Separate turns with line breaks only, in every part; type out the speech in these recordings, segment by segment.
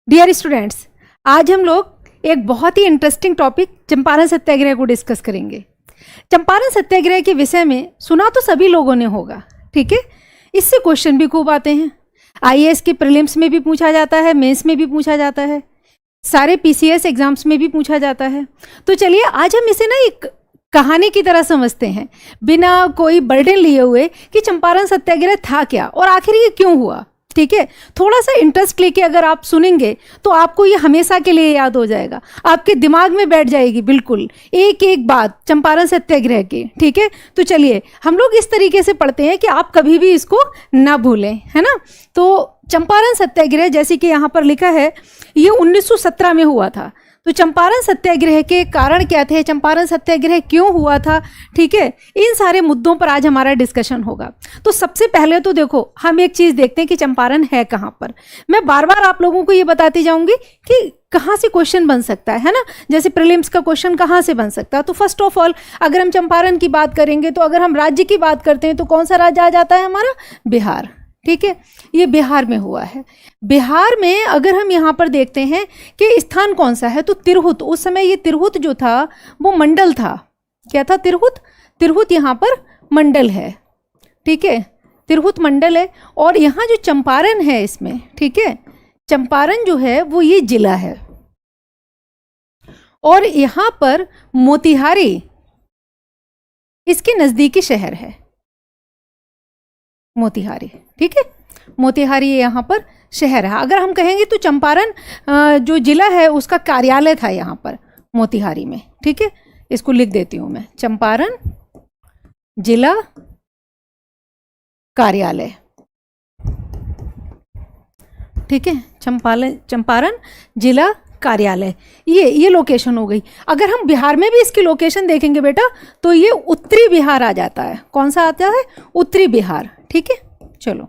Dear students, आज हम लोग एक बहुत ही इंटरेस्टिंग टॉपिक चंपारण सत्याग्रह को डिस्कस करेंगे। चंपारण सत्याग्रह के विषय में सुना तो सभी लोगों ने होगा, ठीक है। इससे क्वेश्चन भी खूब आते हैं। आईएएस के प्रीलिम्स में भी पूछा जाता है, मेंस में भी पूछा जाता है, सारे पीसीएस एग्जाम्स में भी पूछा जाता है। तो चलिए आज हम इसे ना एक कहानी की तरह समझते हैं, बिना कोई बर्डन लिए हुए कि चंपारण सत्याग्रह था क्या और आखिर ये क्यों हुआ, ठीक है। थोड़ा सा इंटरेस्ट लेके अगर आप सुनेंगे तो आपको ये हमेशा के लिए याद हो जाएगा, आपके दिमाग में बैठ जाएगी बिल्कुल एक एक बात चंपारण सत्याग्रह की, ठीक है। तो चलिए हम लोग इस तरीके से पढ़ते हैं कि आप कभी भी इसको ना भूलें, है ना। तो चंपारण सत्याग्रह जैसे कि यहाँ पर लिखा है, ये 1917 में हुआ था। तो चंपारण सत्याग्रह के कारण क्या थे, चंपारण सत्याग्रह क्यों हुआ था, ठीक है, इन सारे मुद्दों पर आज हमारा डिस्कशन होगा। तो सबसे पहले तो देखो हम एक चीज देखते हैं कि चंपारण है कहाँ पर। मैं बार बार आप लोगों को ये बताती जाऊंगी कि कहाँ से क्वेश्चन बन सकता है ना। जैसे प्रीलिम्स का क्वेश्चन कहाँ से बन सकता है, तो फर्स्ट ऑफ ऑल अगर हम चंपारण की बात करेंगे तो अगर हम राज्य की बात करते हैं तो कौन सा राज्य आ जाता है हमारा, बिहार, ठीक है। ये बिहार में हुआ है। बिहार में अगर हम यहाँ पर देखते हैं कि स्थान कौन सा है, तो तिरहुत। उस समय ये तिरहुत जो था वो मंडल था। क्या था, तिरहुत। तिरहुत यहाँ पर मंडल है, ठीक है, तिरहुत मंडल है। और यहाँ जो चंपारण है इसमें, ठीक है, चंपारण जो है वो ये जिला है। और यहाँ पर मोतिहारी इसके नजदीकी शहर है, मोतिहारी, ठीक है। मोतिहारी यहाँ पर शहर है। अगर हम कहेंगे तो चंपारण जो जिला है उसका कार्यालय था यहाँ पर मोतिहारी में, ठीक है। इसको लिख देती हूँ मैं, चंपारण जिला कार्यालय, ठीक है। चंपारण जिला कार्यालय, ये लोकेशन हो गई। अगर हम बिहार में भी इसकी लोकेशन देखेंगे बेटा तो ये उत्तरी बिहार आ जाता है। कौन सा आता है, उत्तरी बिहार, ठीक है। चलो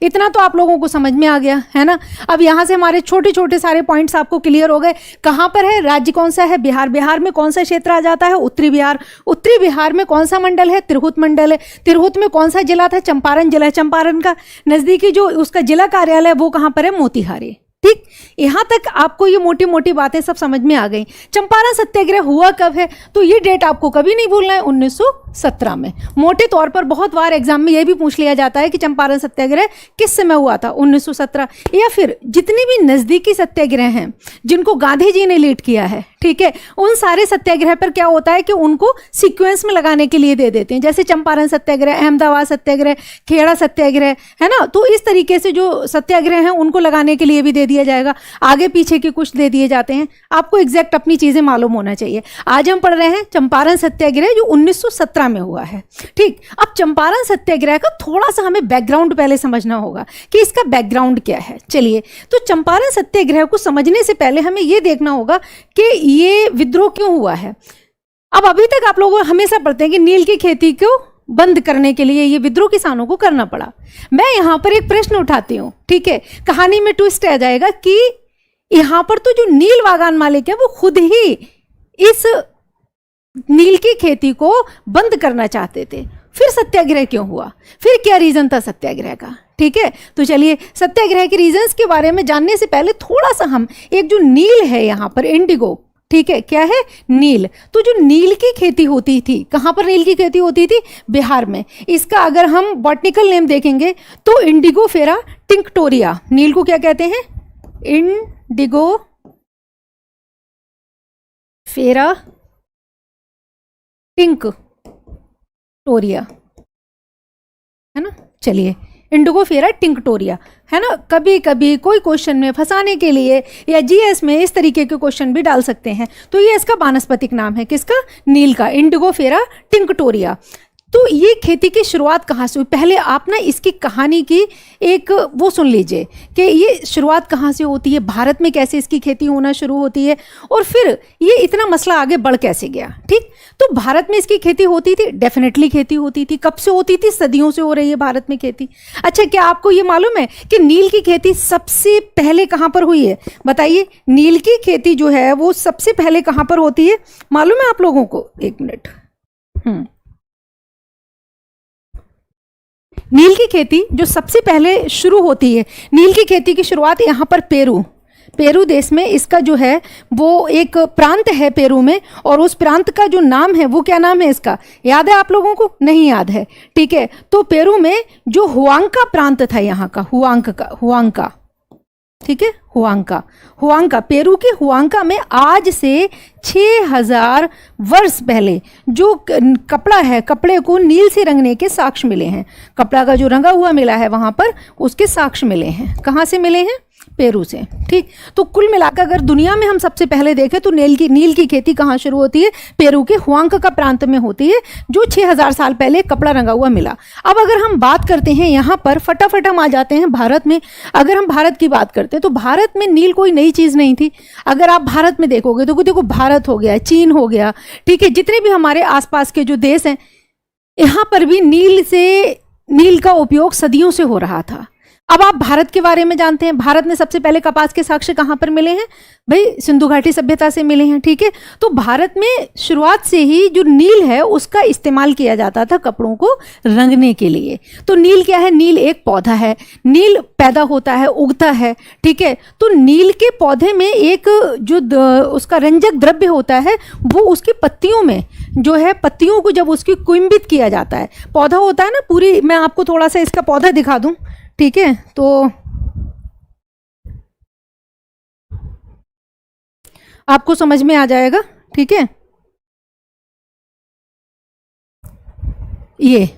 इतना तो आप लोगों को समझ में आ गया है ना। अब यहाँ से हमारे छोटे छोटे सारे पॉइंट्स आपको क्लियर हो गए। कहाँ पर है, राज्य कौन सा है, बिहार। बिहार में कौन सा क्षेत्र आ जाता है, उत्तरी बिहार। उत्तरी बिहार में कौन सा मंडल है, तिरहुत मंडल है। तिरहुत में कौन सा जिला था, चंपारण जिला। चंपारण का नजदीकी जो उसका जिला कार्यालय है वो कहाँ पर है, मोतिहारी, ठीक। यहां तक आपको ये मोटी मोटी बातें सब समझ में आ गई। चंपारण सत्याग्रह हुआ कब है, तो ये डेट आपको कभी नहीं भूलना है, 1917 में। मोटे तौर पर बहुत बार एग्जाम में ये भी पूछ लिया जाता है कि चंपारण सत्याग्रह किस समय हुआ था, 1917। या फिर जितने भी नजदीकी सत्याग्रह हैं जिनको गांधी जी ने लीड किया है, ठीक है, उन सारे सत्याग्रह पर क्या होता है कि उनको सीक्वेंस में लगाने के लिए दे देते हैं। जैसे चंपारण सत्याग्रह, अहमदाबाद सत्याग्रह, खेड़ा सत्याग्रह, है ना। तो इस तरीके से जो सत्याग्रह हैं उनको लगाने के लिए भी दे दिया जाएगा। आगे पीछे के कुछ दे दिए जाते हैं। आपको एग्जैक्ट अपनी चीजें मालूम होना चाहिए। आज हम पढ़ रहे हैं चंपारण सत्याग्रह जो 1917 में हुआ है, ठीक। अब चंपारण सत्याग्रह का थोड़ा सा हमें बैकग्राउंड पहले समझना होगा कि इसका बैकग्राउंड क्या है। चलिए, तो चंपारण सत्याग्रह को समझने से पहले हमें यह देखना होगा कि ये विद्रोह क्यों हुआ है। अब अभी तक आप लोग हमेशा पढ़ते हैं कि नील की खेती को बंद करने के लिए ये विद्रोह किसानों को करना पड़ा। मैं यहां पर एक प्रश्न उठाती हूं, ठीक है। कहानी में ट्विस्ट आ जाएगा कि यहां पर तो जो नील बागान मालिक है वो खुद ही इस नील की खेती को बंद करना चाहते थे। फिर सत्याग्रह क्यों हुआ, फिर क्या रीजन था सत्याग्रह का, ठीक है। तो चलिए सत्याग्रह के रीजंस के बारे में जानने से पहले थोड़ा सा हम एक जो नील है यहाँ पर, इंडिगो, ठीक है, क्या है, नील। तो जो नील की खेती होती थी, कहाँ पर नील की खेती होती थी, बिहार में। इसका अगर हम बॉटनिकल नेम देखेंगे तो इंडिगो फेरा टिंक्टोरिया। नील को क्या कहते हैं, इंडिगो फेरा टिंक्टोरिया, है ना। चलिए, इंडिगो फेरा टिंक्टोरिया, है ना। कभी कभी कोई क्वेश्चन में फंसाने के लिए या जीएस में इस तरीके के क्वेश्चन भी डाल सकते हैं। तो ये इसका वानस्पतिक नाम है, किसका, नील का, इंडिगो फेरा टिंक्टोरिया। तो ये खेती की शुरुआत कहाँ से हुई, पहले आप ना इसकी कहानी की एक वो सुन लीजिए कि ये शुरुआत कहाँ से होती है, भारत में कैसे इसकी खेती होना शुरू होती है, और फिर ये इतना मसला आगे बढ़ कैसे गया, ठीक। तो भारत में इसकी खेती होती थी, डेफिनेटली खेती होती थी। कब से होती थी, सदियों से हो रही है भारत में खेती। अच्छा, क्या आपको ये मालूम है कि नील की खेती सबसे पहले कहाँ पर हुई है, बताइए। नील की खेती जो है वो सबसे पहले कहाँ पर होती है, मालूम है आप लोगों को, एक मिनट। नील की खेती जो सबसे पहले शुरू होती है, नील की खेती की शुरुआत यहाँ पर पेरू, पेरू देश में इसका जो है वो एक प्रांत है पेरू में, और उस प्रांत का जो नाम है वो क्या नाम है इसका, याद है आप लोगों को? नहीं याद है, ठीक है। तो पेरू में जो हुआंका प्रांत था यहाँ का, हुआंका, ठीक है, हुआंका, पेरू के हुआंका में आज से 6000 वर्ष पहले जो कपड़ा है, कपड़े को नील से रंगने के साक्ष्य मिले हैं। कपड़ा का जो रंगा हुआ मिला है वहां पर, उसके साक्ष्य मिले हैं। कहाँ से मिले हैं? पेरू से, ठीक। तो कुल मिलाकर अगर दुनिया में हम सबसे पहले देखें तो नील की खेती कहाँ शुरू होती है? पेरू के हुआंका प्रांत में होती है, जो 6000 साल पहले कपड़ा रंगा हुआ मिला। अब अगर हम बात करते हैं यहाँ पर, फटाफट हम आ जाते हैं भारत में। अगर हम भारत की बात करते हैं तो भारत में नील कोई नई चीज़ नहीं थी। अगर आप भारत में देखोगे तो देखो, भारत हो गया, चीन हो गया, ठीक है, जितने भी हमारे आसपास के जो देश हैं, यहाँ पर भी नील का उपयोग सदियों से हो रहा था। अब आप भारत के बारे में जानते हैं, भारत में सबसे पहले कपास के साक्ष्य कहाँ पर मिले हैं भाई? सिंधु घाटी सभ्यता से मिले हैं, ठीक है। तो भारत में शुरुआत से ही जो नील है उसका इस्तेमाल किया जाता था कपड़ों को रंगने के लिए। तो नील क्या है? नील एक पौधा है, नील पैदा होता है, उगता है, ठीक है। तो नील के पौधे में एक जो उसका रंजक द्रव्य होता है वो उसकी पत्तियों में जो है, पत्तियों को जब उसकी कुंभित किया जाता है, पौधा होता है ना पूरी, मैं आपको थोड़ा सा इसका पौधा दिखा दूं, ठीक है। तो आपको समझ में आ जाएगा, ठीक है। ये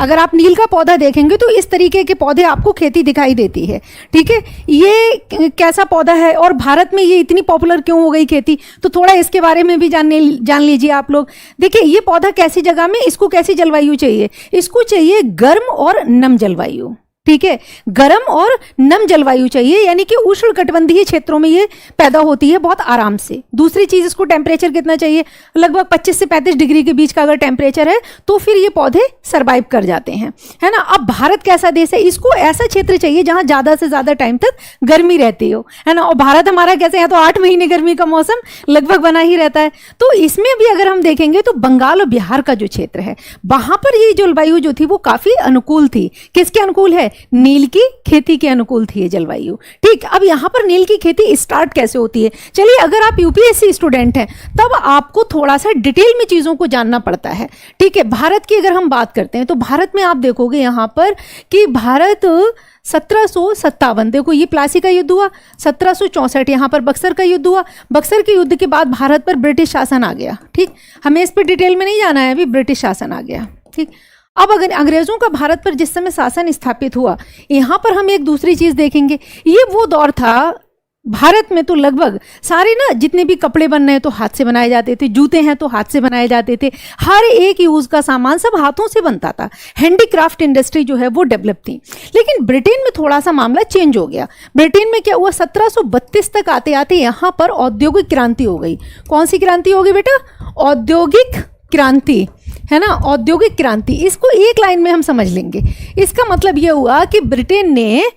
अगर आप नील का पौधा देखेंगे तो इस तरीके के पौधे आपको खेती दिखाई देती है, ठीक है। ये कैसा पौधा है और भारत में ये इतनी पॉपुलर क्यों हो गई खेती, तो थोड़ा इसके बारे में भी जान लीजिए आप लोग। देखिए ये पौधा कैसी जगह में, इसको कैसी जलवायु चाहिए? इसको चाहिए गर्म और नम जलवायु, ठीक है। गर्म और नम जलवायु चाहिए, यानी कि उष्णकटिबंधीय क्षेत्रों में ये पैदा होती है बहुत आराम से। दूसरी चीज, इसको टेम्परेचर कितना चाहिए? लगभग 25 से 35 डिग्री के बीच का अगर टेम्परेचर है तो फिर ये पौधे सरवाइव कर जाते हैं, है ना। अब भारत कैसा देश है? इसको ऐसा क्षेत्र चाहिए जहां ज्यादा से ज्यादा टाइम तक गर्मी रहती हो, है ना। और भारत हमारा कैसे है, तो 8 महीने गर्मी का मौसम लगभग बना ही रहता है। तो इसमें भी अगर हम देखेंगे तो बंगाल और बिहार का जो क्षेत्र है, वहां पर ये जलवायु जो थी वो काफी अनुकूल थी। किसके अनुकूल है? नील की खेती के अनुकूल थी ये जलवायु, ठीक। अब यहां पर नील की खेती स्टार्ट कैसे होती है? चलिए, अगर आप यूपीएससी स्टूडेंट हैं तब आपको थोड़ा सा डिटेल में चीजों को जानना पड़ता है, ठीक है। भारत की अगर हम बात करते हैं तो भारत में आप देखोगे यहां पर कि भारत 1757, देखो ये प्लासी का युद्ध हुआ, 1764 यहाँ पर बक्सर का युद्ध हुआ। बक्सर के युद्ध के बाद भारत पर ब्रिटिश शासन आ गया, ठीक। हमें इस पर डिटेल में नहीं जाना है, अभी ब्रिटिश शासन आ गया, ठीक। अब अगर अंग्रेजों का भारत पर जिस समय शासन स्थापित हुआ, यहाँ पर हम एक दूसरी चीज देखेंगे। ये वो दौर था, भारत में तो लगभग सारे ना जितने भी कपड़े बन रहे हैं तो हाथ से बनाए जाते थे, जूते हैं तो हाथ से बनाए जाते थे, हर एक यूज का सामान सब हाथों से बनता था। हैंडीक्राफ्ट इंडस्ट्री जो है वो डेवलप थी। लेकिन ब्रिटेन में थोड़ा सा मामला चेंज हो गया। ब्रिटेन में क्या हुआ, 1732 तक आते आते यहाँ पर औद्योगिक क्रांति हो गई। कौन सी क्रांति हो गई बेटा? औद्योगिक क्रांति, है ना, औद्योगिक क्रांति। इसको एक लाइन में हम समझ लेंगे। इसका मतलब यह हुआ कि ब्रिटेन ने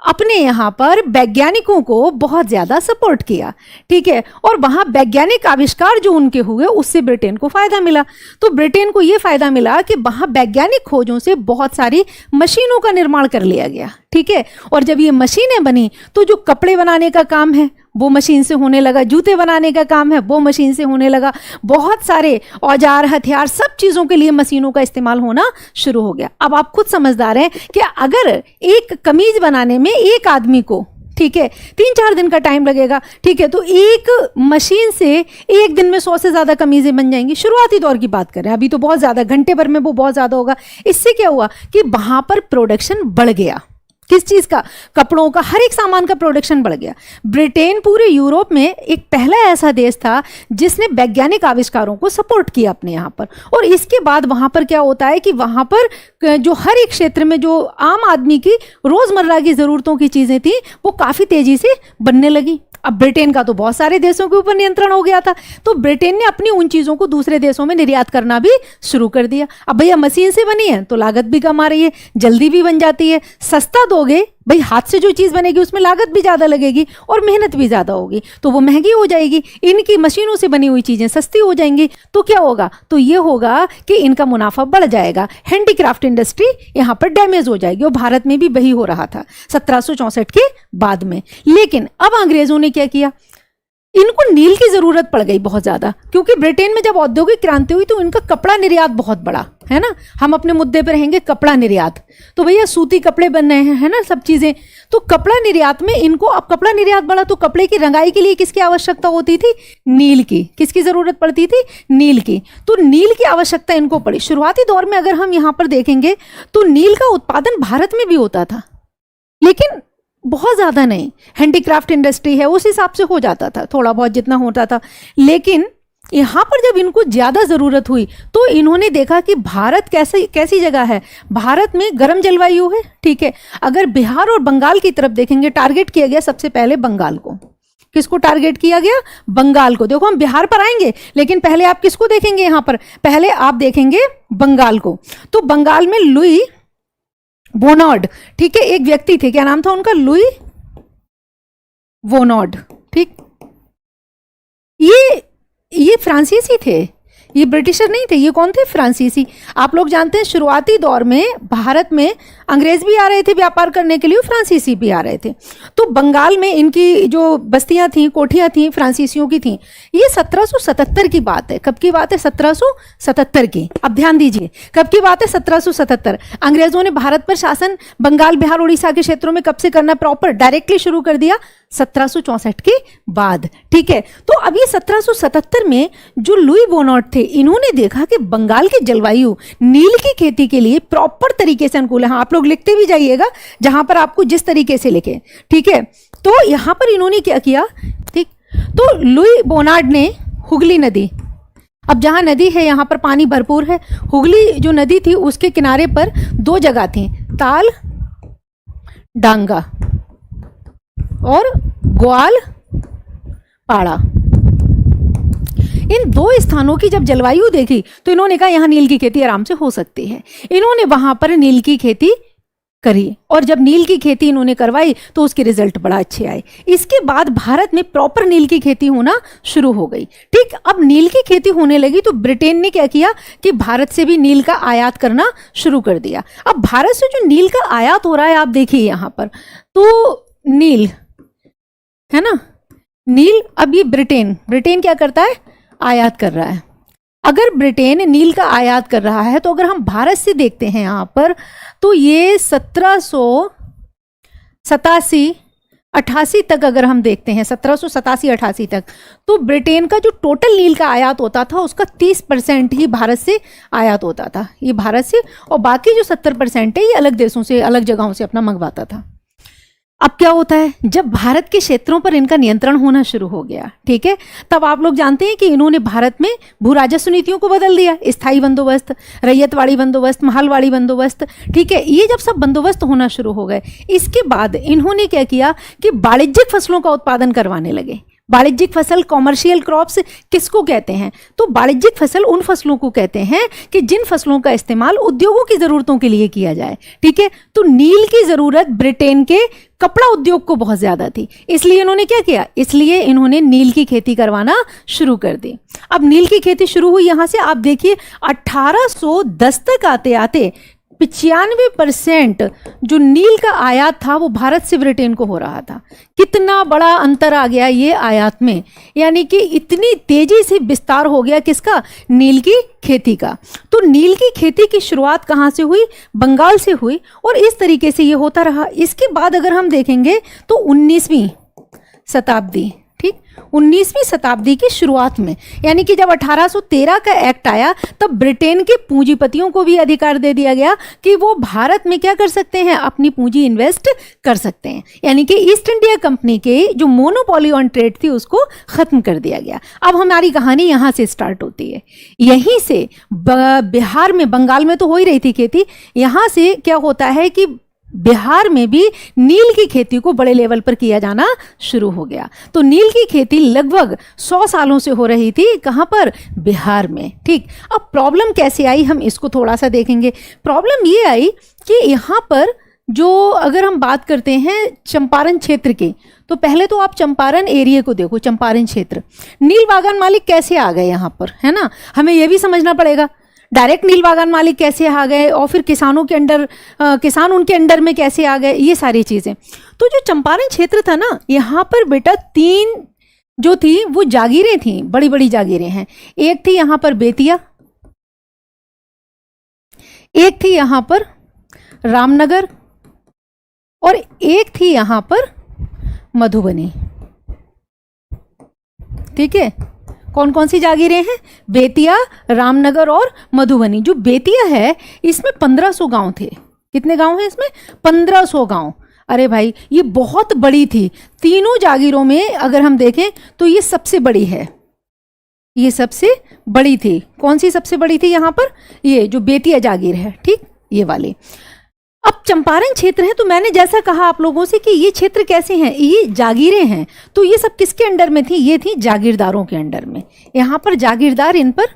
अपने यहाँ पर वैज्ञानिकों को बहुत ज्यादा सपोर्ट किया, ठीक है। और वहां वैज्ञानिक आविष्कार जो उनके हुए उससे ब्रिटेन को फायदा मिला। तो ब्रिटेन को यह फायदा मिला कि वहां वैज्ञानिक खोजों से बहुत सारी मशीनों का निर्माण कर लिया गया, ठीक है। और जब ये मशीनें बनी तो जो कपड़े बनाने का काम है वो मशीन से होने लगा, जूते बनाने का काम है वो मशीन से होने लगा, बहुत सारे औजार हथियार सब चीज़ों के लिए मशीनों का इस्तेमाल होना शुरू हो गया। अब आप खुद समझदार हैं कि अगर एक कमीज बनाने में एक आदमी को, ठीक है, 3-4 दिन का टाइम लगेगा, ठीक है, तो एक मशीन से एक दिन में 100 से ज़्यादा कमीज़ें बन जाएंगी। शुरुआती दौर की बात करें, अभी तो बहुत ज़्यादा, घंटे भर में वो बहुत ज़्यादा होगा। इससे क्या हुआ कि वहाँ पर प्रोडक्शन बढ़ गया। किस चीज का? कपड़ों का, हर एक सामान का प्रोडक्शन बढ़ गया। ब्रिटेन पूरे यूरोप में एक पहला ऐसा देश था जिसने वैज्ञानिक आविष्कारों को सपोर्ट किया अपने यहाँ पर। और इसके बाद वहाँ पर क्या होता है कि वहाँ पर जो हर एक क्षेत्र में जो आम आदमी की रोजमर्रा की जरूरतों की चीजें थी वो काफी तेजी से बनने लगी। अब ब्रिटेन का तो बहुत सारे देशों के ऊपर नियंत्रण हो गया था, तो ब्रिटेन ने अपनी उन चीज़ों को दूसरे देशों में निर्यात करना भी शुरू कर दिया। अब भैया मशीन से बनी है तो लागत भी कम आ रही है, जल्दी भी बन जाती है, सस्ता दोगे, भाई हाथ से जो चीज़ बनेगी उसमें लागत भी ज़्यादा लगेगी और मेहनत भी ज़्यादा होगी, तो वो महंगी हो जाएगी। इनकी मशीनों से बनी हुई चीज़ें सस्ती हो जाएंगी, तो क्या होगा, तो ये होगा कि इनका मुनाफा बढ़ जाएगा, हैंडीक्राफ्ट इंडस्ट्री यहाँ पर डैमेज हो जाएगी। और भारत में भी वही हो रहा था 1764 के बाद में। लेकिन अब अंग्रेजों ने क्या किया, इनको नील की जरूरत पड़ गई बहुत ज्यादा, क्योंकि ब्रिटेन में जब औद्योगिक क्रांति हुई तो इनका कपड़ा निर्यात बहुत बड़ा है ना। हम अपने मुद्दे पर रहेंगे कपड़ा निर्यात, तो भैया सूती कपड़े बन रहे हैं, है ना, सब चीजें। तो कपड़ा निर्यात में इनको, अब कपड़ा निर्यात बढ़ा तो कपड़े की रंगाई के लिए किसकी आवश्यकता होती थी, नील की। किसकी जरूरत पड़ती थी, नील की। तो नील की आवश्यकता इनको पड़ी। शुरुआती दौर में अगर हम यहाँ पर देखेंगे तो नील का उत्पादन भारत में भी होता था, लेकिन बहुत ज़्यादा नहीं। हैंडीक्राफ्ट इंडस्ट्री है, उस हिसाब से हो जाता था, थोड़ा बहुत जितना होता था। लेकिन यहाँ पर जब इनको ज़्यादा ज़रूरत हुई तो इन्होंने देखा कि भारत कैसी जगह है। भारत में गर्म जलवायु है, ठीक है। अगर बिहार और बंगाल की तरफ देखेंगे, टारगेट किया गया सबसे पहले बंगाल को। किसको टारगेट किया गया, बंगाल को। देखो हम बिहार पर आएंगे, लेकिन पहले आप किसको देखेंगे, यहाँ पर पहले आप देखेंगे बंगाल को। तो बंगाल में लुई वोनॉड, ठीक है, एक व्यक्ति थे, क्या नाम था उनका, लुई वोनॉड, ठीक। ये फ्रांसीसी थे, ये ब्रिटिशर नहीं थे। ये कौन थे, फ्रांसीसी। आप लोग जानते हैं शुरुआती दौर में भारत में अंग्रेज भी आ रहे थे व्यापार करने के लिए, फ्रांसीसी भी आ रहे थे। तो बंगाल में इनकी जो बस्तियां थी, कोठियां थी, फ्रांसीसियों की थी। ये 1777 की बात है। कब की बात है, 1777 की। अब ध्यान दीजिए, कब की बात है, 1777। अंग्रेजों ने भारत पर शासन बंगाल, बिहार, उड़ीसा के क्षेत्रों में कब से करना प्रॉपर, डायरेक्टली शुरू कर दिया 1764 के बाद, ठीक है। तो अब ये 1777 में जो लुई बोनार्ड थे, इन्होंने देखा कि बंगाल की जलवायु नील की खेती के लिए प्रॉपर तरीके से अनुकूल है। हाँ, आप लोग लिखते भी जाइएगा जहां पर आपको जिस तरीके से लिखे, ठीक है। तो यहां पर इन्होंने क्या किया, ठीक। तो लुई बोनार्ड ने हुगली नदी, अब जहां नदी है यहां पर पानी भरपूर है। हुगली जो नदी थी उसके किनारे पर दो जगह थी, ताल डांगा और ग्वाल पाड़ा। इन दो स्थानों की जब जलवायु देखी तो इन्होंने कहा यहां नील की खेती आराम से हो सकती है। इन्होंने वहां पर नील की खेती करी, और जब नील की खेती इन्होंने करवाई तो उसके रिजल्ट बड़ा अच्छे आए। इसके बाद भारत में प्रॉपर नील की खेती होना शुरू हो गई, ठीक। अब नील की खेती होने लगी तो ब्रिटेन ने क्या किया कि भारत से भी नील का आयात करना शुरू कर दिया। अब भारत से जो नील का आयात हो रहा है, आप देखिए यहां पर, तो नील है ना, नील। अब ये ब्रिटेन क्या करता है, आयात कर रहा है। अगर ब्रिटेन नील का आयात कर रहा है तो अगर हम भारत से देखते हैं यहां पर, तो ये 1787-88 तक अगर हम देखते हैं, 1787-88 तक, तो ब्रिटेन का जो टोटल नील का आयात होता था उसका 30% ही भारत से आयात होता था, ये भारत से, और बाकी जो 70% है ये अलग देशों से, अलग जगहों से अपना मंगवाता था। अब क्या होता है, जब भारत के क्षेत्रों पर इनका नियंत्रण होना शुरू हो गया, ठीक है, तब आप लोग जानते हैं कि इन्होंने भारत में भू राजस्व नीतियों को बदल दिया। स्थायी बंदोबस्त, रैयतवाड़ी बंदोबस्त, महलवाड़ी बंदोबस्त, ठीक है, ये जब सब बंदोबस्त होना शुरू हो गए, इसके बाद इन्होंने क्या किया कि वाणिज्यिक फसलों का उत्पादन करवाने लगे। वाणिज्यिक फसल, कॉमर्शियल क्रॉप्स किसको कहते हैं, तो वाणिज्यिक फसल उन फसलों को कहते हैं कि जिन फसलों का इस्तेमाल उद्योगों की जरूरतों के लिए किया जाए, ठीक है। तो नील की जरूरत ब्रिटेन के कपड़ा उद्योग को बहुत ज्यादा थी, इसलिए इन्होंने क्या किया, इसलिए इन्होंने नील की खेती करवाना शुरू कर दी। अब नील की खेती शुरू हुई यहां से, आप देखिए 1810 तक आते आते 95% जो नील का आयात था वो भारत से ब्रिटेन को हो रहा था। कितना बड़ा अंतर आ गया ये आयात में, यानी कि इतनी तेजी से विस्तार हो गया किसका, नील की खेती का। तो नील की खेती की शुरुआत कहाँ से हुई, बंगाल से हुई, और इस तरीके से ये होता रहा। इसके बाद अगर हम देखेंगे तो 19वीं शताब्दी, ठीक, 19वीं शताब्दी की शुरुआत में, यानी कि जब 1813 का एक्ट आया तब ब्रिटेन के पूंजीपतियों को भी अधिकार दे दिया गया कि वो भारत में क्या कर सकते हैं, अपनी पूंजी इन्वेस्ट कर सकते हैं। यानी कि ईस्ट इंडिया कंपनी के जो मोनोपोली ऑन ट्रेड थी उसको खत्म कर दिया गया। अब हमारी कहानी यहाँ से स्टार्ट होती है, यहीं से बिहार में, बंगाल में तो हो ही रही थी खेती, यहाँ से क्या होता है कि बिहार में भी नील की खेती को बड़े लेवल पर किया जाना शुरू हो गया। तो नील की खेती लगभग 100 सालों से हो रही थी, कहां पर, बिहार में, ठीक। अब प्रॉब्लम कैसे आई हम इसको थोड़ा सा देखेंगे। प्रॉब्लम ये आई कि यहां पर जो अगर हम बात करते हैं चंपारण क्षेत्र की, तो पहले तो आप चंपारण एरिया को देखो, चंपारण क्षेत्र। नील बागान मालिक कैसे आ गए यहाँ पर, है ना, हमें यह भी समझना पड़ेगा। डायरेक्ट नील बागान मालिक कैसे आ गए और फिर किसानों के अंडर, किसान उनके अंडर में कैसे आ गए, ये सारी चीज़ें। तो जो चंपारण क्षेत्र था ना, यहाँ पर बेटा 3 जो थी वो जागीरें थी, बड़ी बड़ी जागीरें हैं। एक थी यहाँ पर बेतिया, एक थी यहाँ पर रामनगर, और एक थी यहाँ पर मधुबनी। ठीक है, कौन कौन सी जागीरें हैं? बेतिया, रामनगर और मधुबनी। जो बेतिया है इसमें 1500 गांव थे। कितने गांव हैं इसमें? 1500 गांव। अरे भाई ये बहुत बड़ी थी। तीनों जागीरों में अगर हम देखें तो ये सबसे बड़ी है, ये सबसे बड़ी थी। कौन सी सबसे बड़ी थी यहाँ पर? ये जो बेतिया जागीर है, ठीक, ये वाली। अब चंपारण क्षेत्र है, तो मैंने जैसा कहा आप लोगों से कि ये क्षेत्र कैसे हैं, ये जागीरें हैं। तो ये सब किसके अंडर में थी? ये थी जागीरदारों के अंडर में। यहाँ पर जागीरदार, इन पर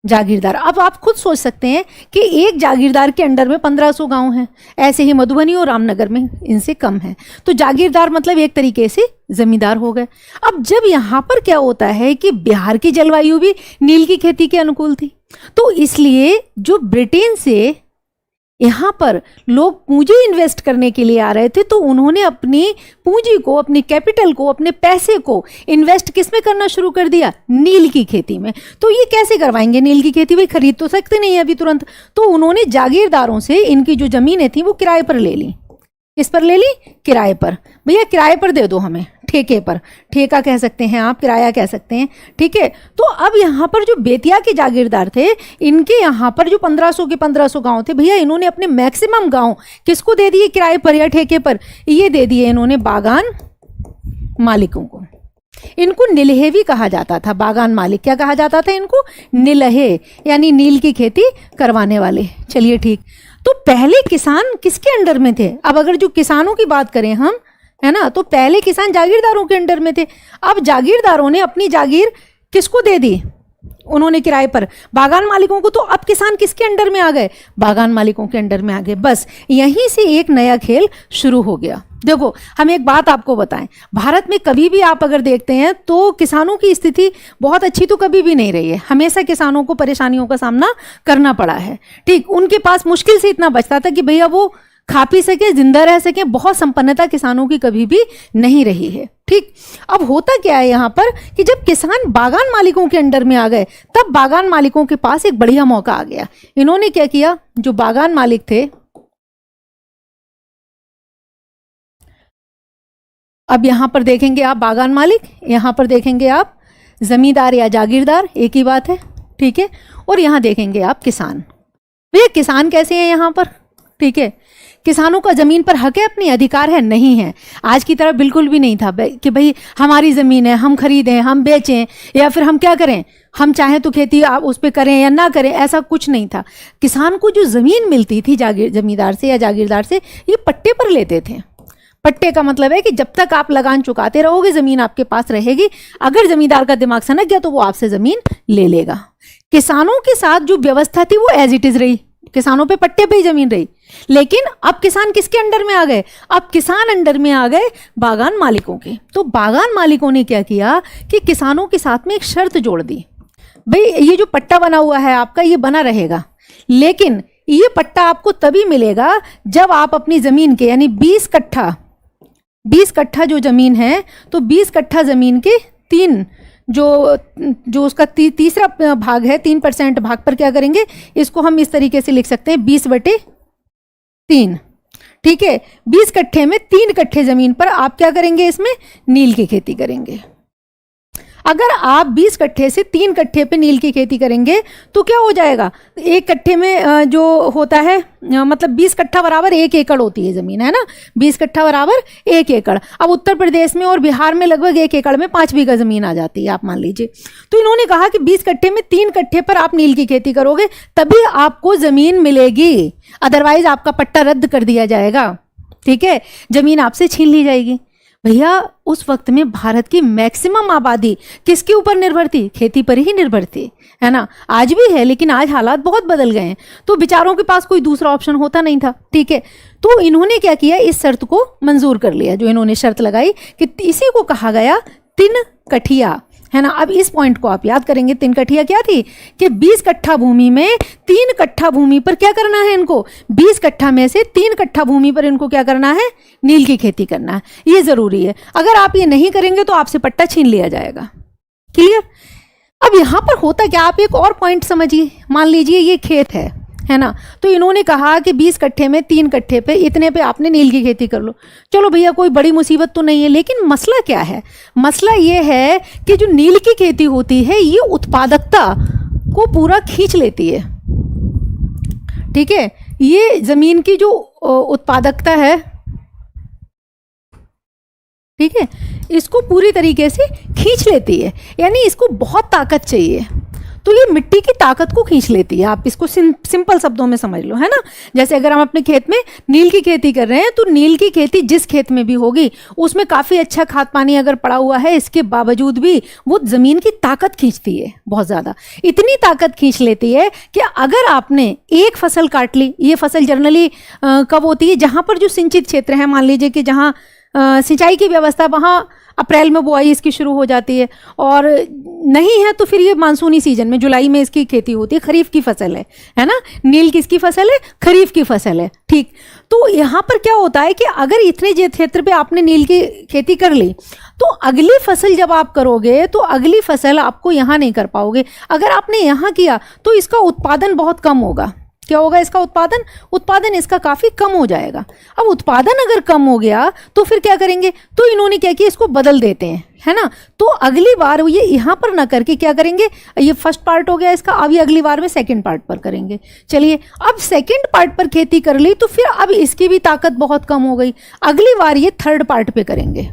जागीरदार। अब आप खुद सोच सकते हैं कि एक जागीरदार के अंडर में 1500 गांव हैं। ऐसे ही मधुबनी और रामनगर में इनसे कम है। तो जागीरदार मतलब एक तरीके से जमींदार हो गए। अब जब यहाँ पर क्या होता है कि बिहार की जलवायु भी नील की खेती के अनुकूल थी, तो इसलिए जो ब्रिटेन से यहाँ पर लोग पूंजी इन्वेस्ट करने के लिए आ रहे थे, तो उन्होंने अपनी पूंजी को, अपनी कैपिटल को, अपने पैसे को इन्वेस्ट किस में करना शुरू कर दिया? नील की खेती में। तो ये कैसे करवाएंगे नील की खेती? भाई खरीद तो सकते नहीं है अभी तुरंत। तो उन्होंने जागीरदारों से इनकी जो जमीनें थी वो किराए पर ले ली। किस पर ले ली? किराए पर। भैया किराए पर दे दो हमें, ठेके पर, ठेका कह सकते हैं आप, किराया कह सकते हैं, ठीक है। तो अब यहाँ पर जो बेतिया के जागीरदार थे, इनके यहाँ पर जो 1500 के 1500 गांव थे, भैया इन्होंने अपने मैक्सिमम गांव किसको दे दिए किराए पर या ठेके पर? ये दे दिए इन्होंने बागान मालिकों को। इनको निलहे भी कहा जाता था। बागान मालिक क्या कहा जाता था इनको? निलहे, यानी नील की खेती करवाने वाले। चलिए ठीक। तो पहले किसान किसके अंडर में थे? अब अगर जो किसानों की बात करें हम, है ना, तो पहले किसान जागीरदारों के अंडर में थे। अब जागीरदारों ने अपनी जागीर किसको दे दी? उन्होंने किराए पर बागान मालिकों को। तो अब किसान किसके अंडर में आ गए? बागान मालिकों के अंडर में आ गए। बस यहीं से एक नया खेल शुरू हो गया। देखो हम एक बात आपको बताएं, भारत में कभी भी आप अगर देखते हैं तो किसानों की स्थिति बहुत अच्छी तो कभी भी नहीं रही है। हमेशा किसानों को परेशानियों का सामना करना पड़ा है। ठीक, उनके पास मुश्किल से इतना बचता था कि भैया वो खा पी सके, जिंदा रह सके। बहुत संपन्नता किसानों की कभी भी नहीं रही है। ठीक, अब होता क्या है यहाँ पर कि जब किसान बागान मालिकों के अंडर में आ गए, तब बागान मालिकों के पास एक बढ़िया मौका आ गया। इन्होंने क्या किया? जो बागान मालिक थे, अब यहां पर देखेंगे आप बागान मालिक, यहां पर देखेंगे आप जमींदार या जागीरदार, एक ही बात है, ठीक है। और यहां देखेंगे आप किसान। भैया किसान कैसे हैं यहाँ पर? ठीक है, किसानों का जमीन पर हक है, अपनी अधिकार है? नहीं है। आज की तरह बिल्कुल भी नहीं था कि भाई हमारी जमीन है, हम खरीदें, हम बेचें, या फिर हम क्या करें, हम चाहें तो खेती आप उस पर करें या ना करें, ऐसा कुछ नहीं था। किसान को जो जमीन मिलती थी जमींदार से या जागीरदार से, ये पट्टे पर लेते थे। पट्टे का मतलब है कि जब तक आप लगान चुकाते रहोगे जमीन आपके पास रहेगी। अगर जमींदार का दिमाग सनक गया तो वो आपसे जमीन ले लेगा। किसानों के साथ जो व्यवस्था थी वो एज इट इज रही, किसानों पे पट्टे पे ही जमीन रही। लेकिन अब किसान किसके अंडर में आ गए? अब किसान अंडर में आ गए बागान मालिकों के। तो बागान मालिकों ने क्या किया कि किसानों के साथ में एक शर्त जोड़ दी, भाई ये जो पट्टा बना हुआ है आपका ये बना रहेगा, लेकिन ये पट्टा आपको तभी मिलेगा जब आप अपनी जमीन के, यानी 20 कट्ठा जो जमीन है, तो 20 कट्ठा जमीन के 3 जो उसका तीसरा भाग है, 3% भाग पर क्या करेंगे, इसको हम इस तरीके से लिख सकते हैं 20/3। ठीक है, 20 कट्ठे में 3 कट्ठे जमीन पर आप क्या करेंगे, इसमें नील की खेती करेंगे। अगर आप 20 कट्ठे से 3 कट्ठे पे नील की खेती करेंगे तो क्या हो जाएगा, एक कट्ठे में जो होता है, मतलब 20 कट्ठा बराबर 1 एकड़ होती है जमीन, है ना, 20 कट्ठा बराबर 1 एकड़। अब उत्तर प्रदेश में और बिहार में लगभग 1 एकड़ में 5 बीघा जमीन आ जाती है, आप मान लीजिए। तो इन्होंने कहा कि 20 कट्ठे में 3 कट्ठे पर आप नील की खेती करोगे तभी आपको जमीन मिलेगी, अदरवाइज आपका पट्टा रद्द कर दिया जाएगा। ठीक है, जमीन आपसे छीन ली जाएगी। भैया उस वक्त में भारत की मैक्सिमम आबादी किसके ऊपर निर्भर थी? खेती पर ही निर्भर थी, है ना। आज भी है, लेकिन आज हालात बहुत बदल गए हैं, तो बेचारों के पास कोई दूसरा ऑप्शन होता नहीं था, ठीक है। तो इन्होंने क्या किया, इस शर्त को मंजूर कर लिया, जो इन्होंने शर्त लगाई कि इसी को कहा गया तिन कठिया, है ना। अब इस पॉइंट को आप याद करेंगे, तिन कठिया क्या थी कि 20 कट्ठा भूमि में 3 कट्ठा भूमि पर क्या करना है इनको, 20 कट्ठा में से 3 कट्ठा भूमि पर इनको क्या करना है, नील की खेती करना है। ये जरूरी है, अगर आप ये नहीं करेंगे तो आपसे पट्टा छीन लिया जाएगा। क्लियर। अब यहां पर होता क्या, आप एक और पॉइंट समझिए। मान लीजिए ये खेत है ना, तो इन्होंने कहा कि 20 कट्ठे में 3 कट्ठे पे इतने पे आपने नील की खेती कर लो। चलो भैया, कोई बड़ी मुसीबत तो नहीं है, लेकिन मसला क्या है, मसला ये है कि जो नील की खेती होती है ये उत्पादकता को पूरा खींच लेती है, ठीक है। ये जमीन की जो उत्पादकता है, ठीक है, इसको पूरी तरीके से खींच लेती है, यानी इसको बहुत ताकत चाहिए, तो ये मिट्टी की ताकत को खींच लेती है। आप इसको सिंपल शब्दों में समझ लो, है ना। जैसे अगर हम अपने खेत में नील की खेती कर रहे हैं, तो नील की खेती जिस खेत में भी होगी उसमें काफ़ी अच्छा खाद पानी अगर पड़ा हुआ है, इसके बावजूद भी वो ज़मीन की ताकत खींचती है बहुत ज़्यादा। इतनी ताकत खींच लेती है कि अगर आपने एक फसल काट ली, ये फसल जनरली कब होती है, जहाँ पर जो सिंचित क्षेत्र है, मान लीजिए कि जहाँ सिंचाई की व्यवस्था, वहाँ अप्रैल में बुआई इसकी शुरू हो जाती है, और नहीं है तो फिर ये मानसूनी सीजन में जुलाई में इसकी खेती होती है। खरीफ की फसल है ना। नील किसकी फसल है, खरीफ की फसल है, ठीक। तो यहाँ पर क्या होता है कि अगर इतने क्षेत्र पे आपने नील की खेती कर ली, तो अगली फसल जब आप करोगे तो अगली फसल आपको यहाँ नहीं कर पाओगे। अगर आपने यहाँ किया तो इसका उत्पादन बहुत कम होगा। क्या होगा इसका उत्पादन इसका काफ़ी कम हो जाएगा। अब उत्पादन अगर कम हो गया तो फिर क्या करेंगे, तो इन्होंने क्या किया, इसको बदल देते हैं, है ना। तो अगली बार ये यहाँ पर ना करके क्या करेंगे, ये फर्स्ट पार्ट हो गया इसका, अब ये अगली बार में सेकंड पार्ट पर करेंगे। चलिए, अब सेकंड पार्ट पर खेती कर ली तो फिर अब इसकी भी ताकत बहुत कम हो गई, अगली बार ये थर्ड पार्ट पे करेंगे,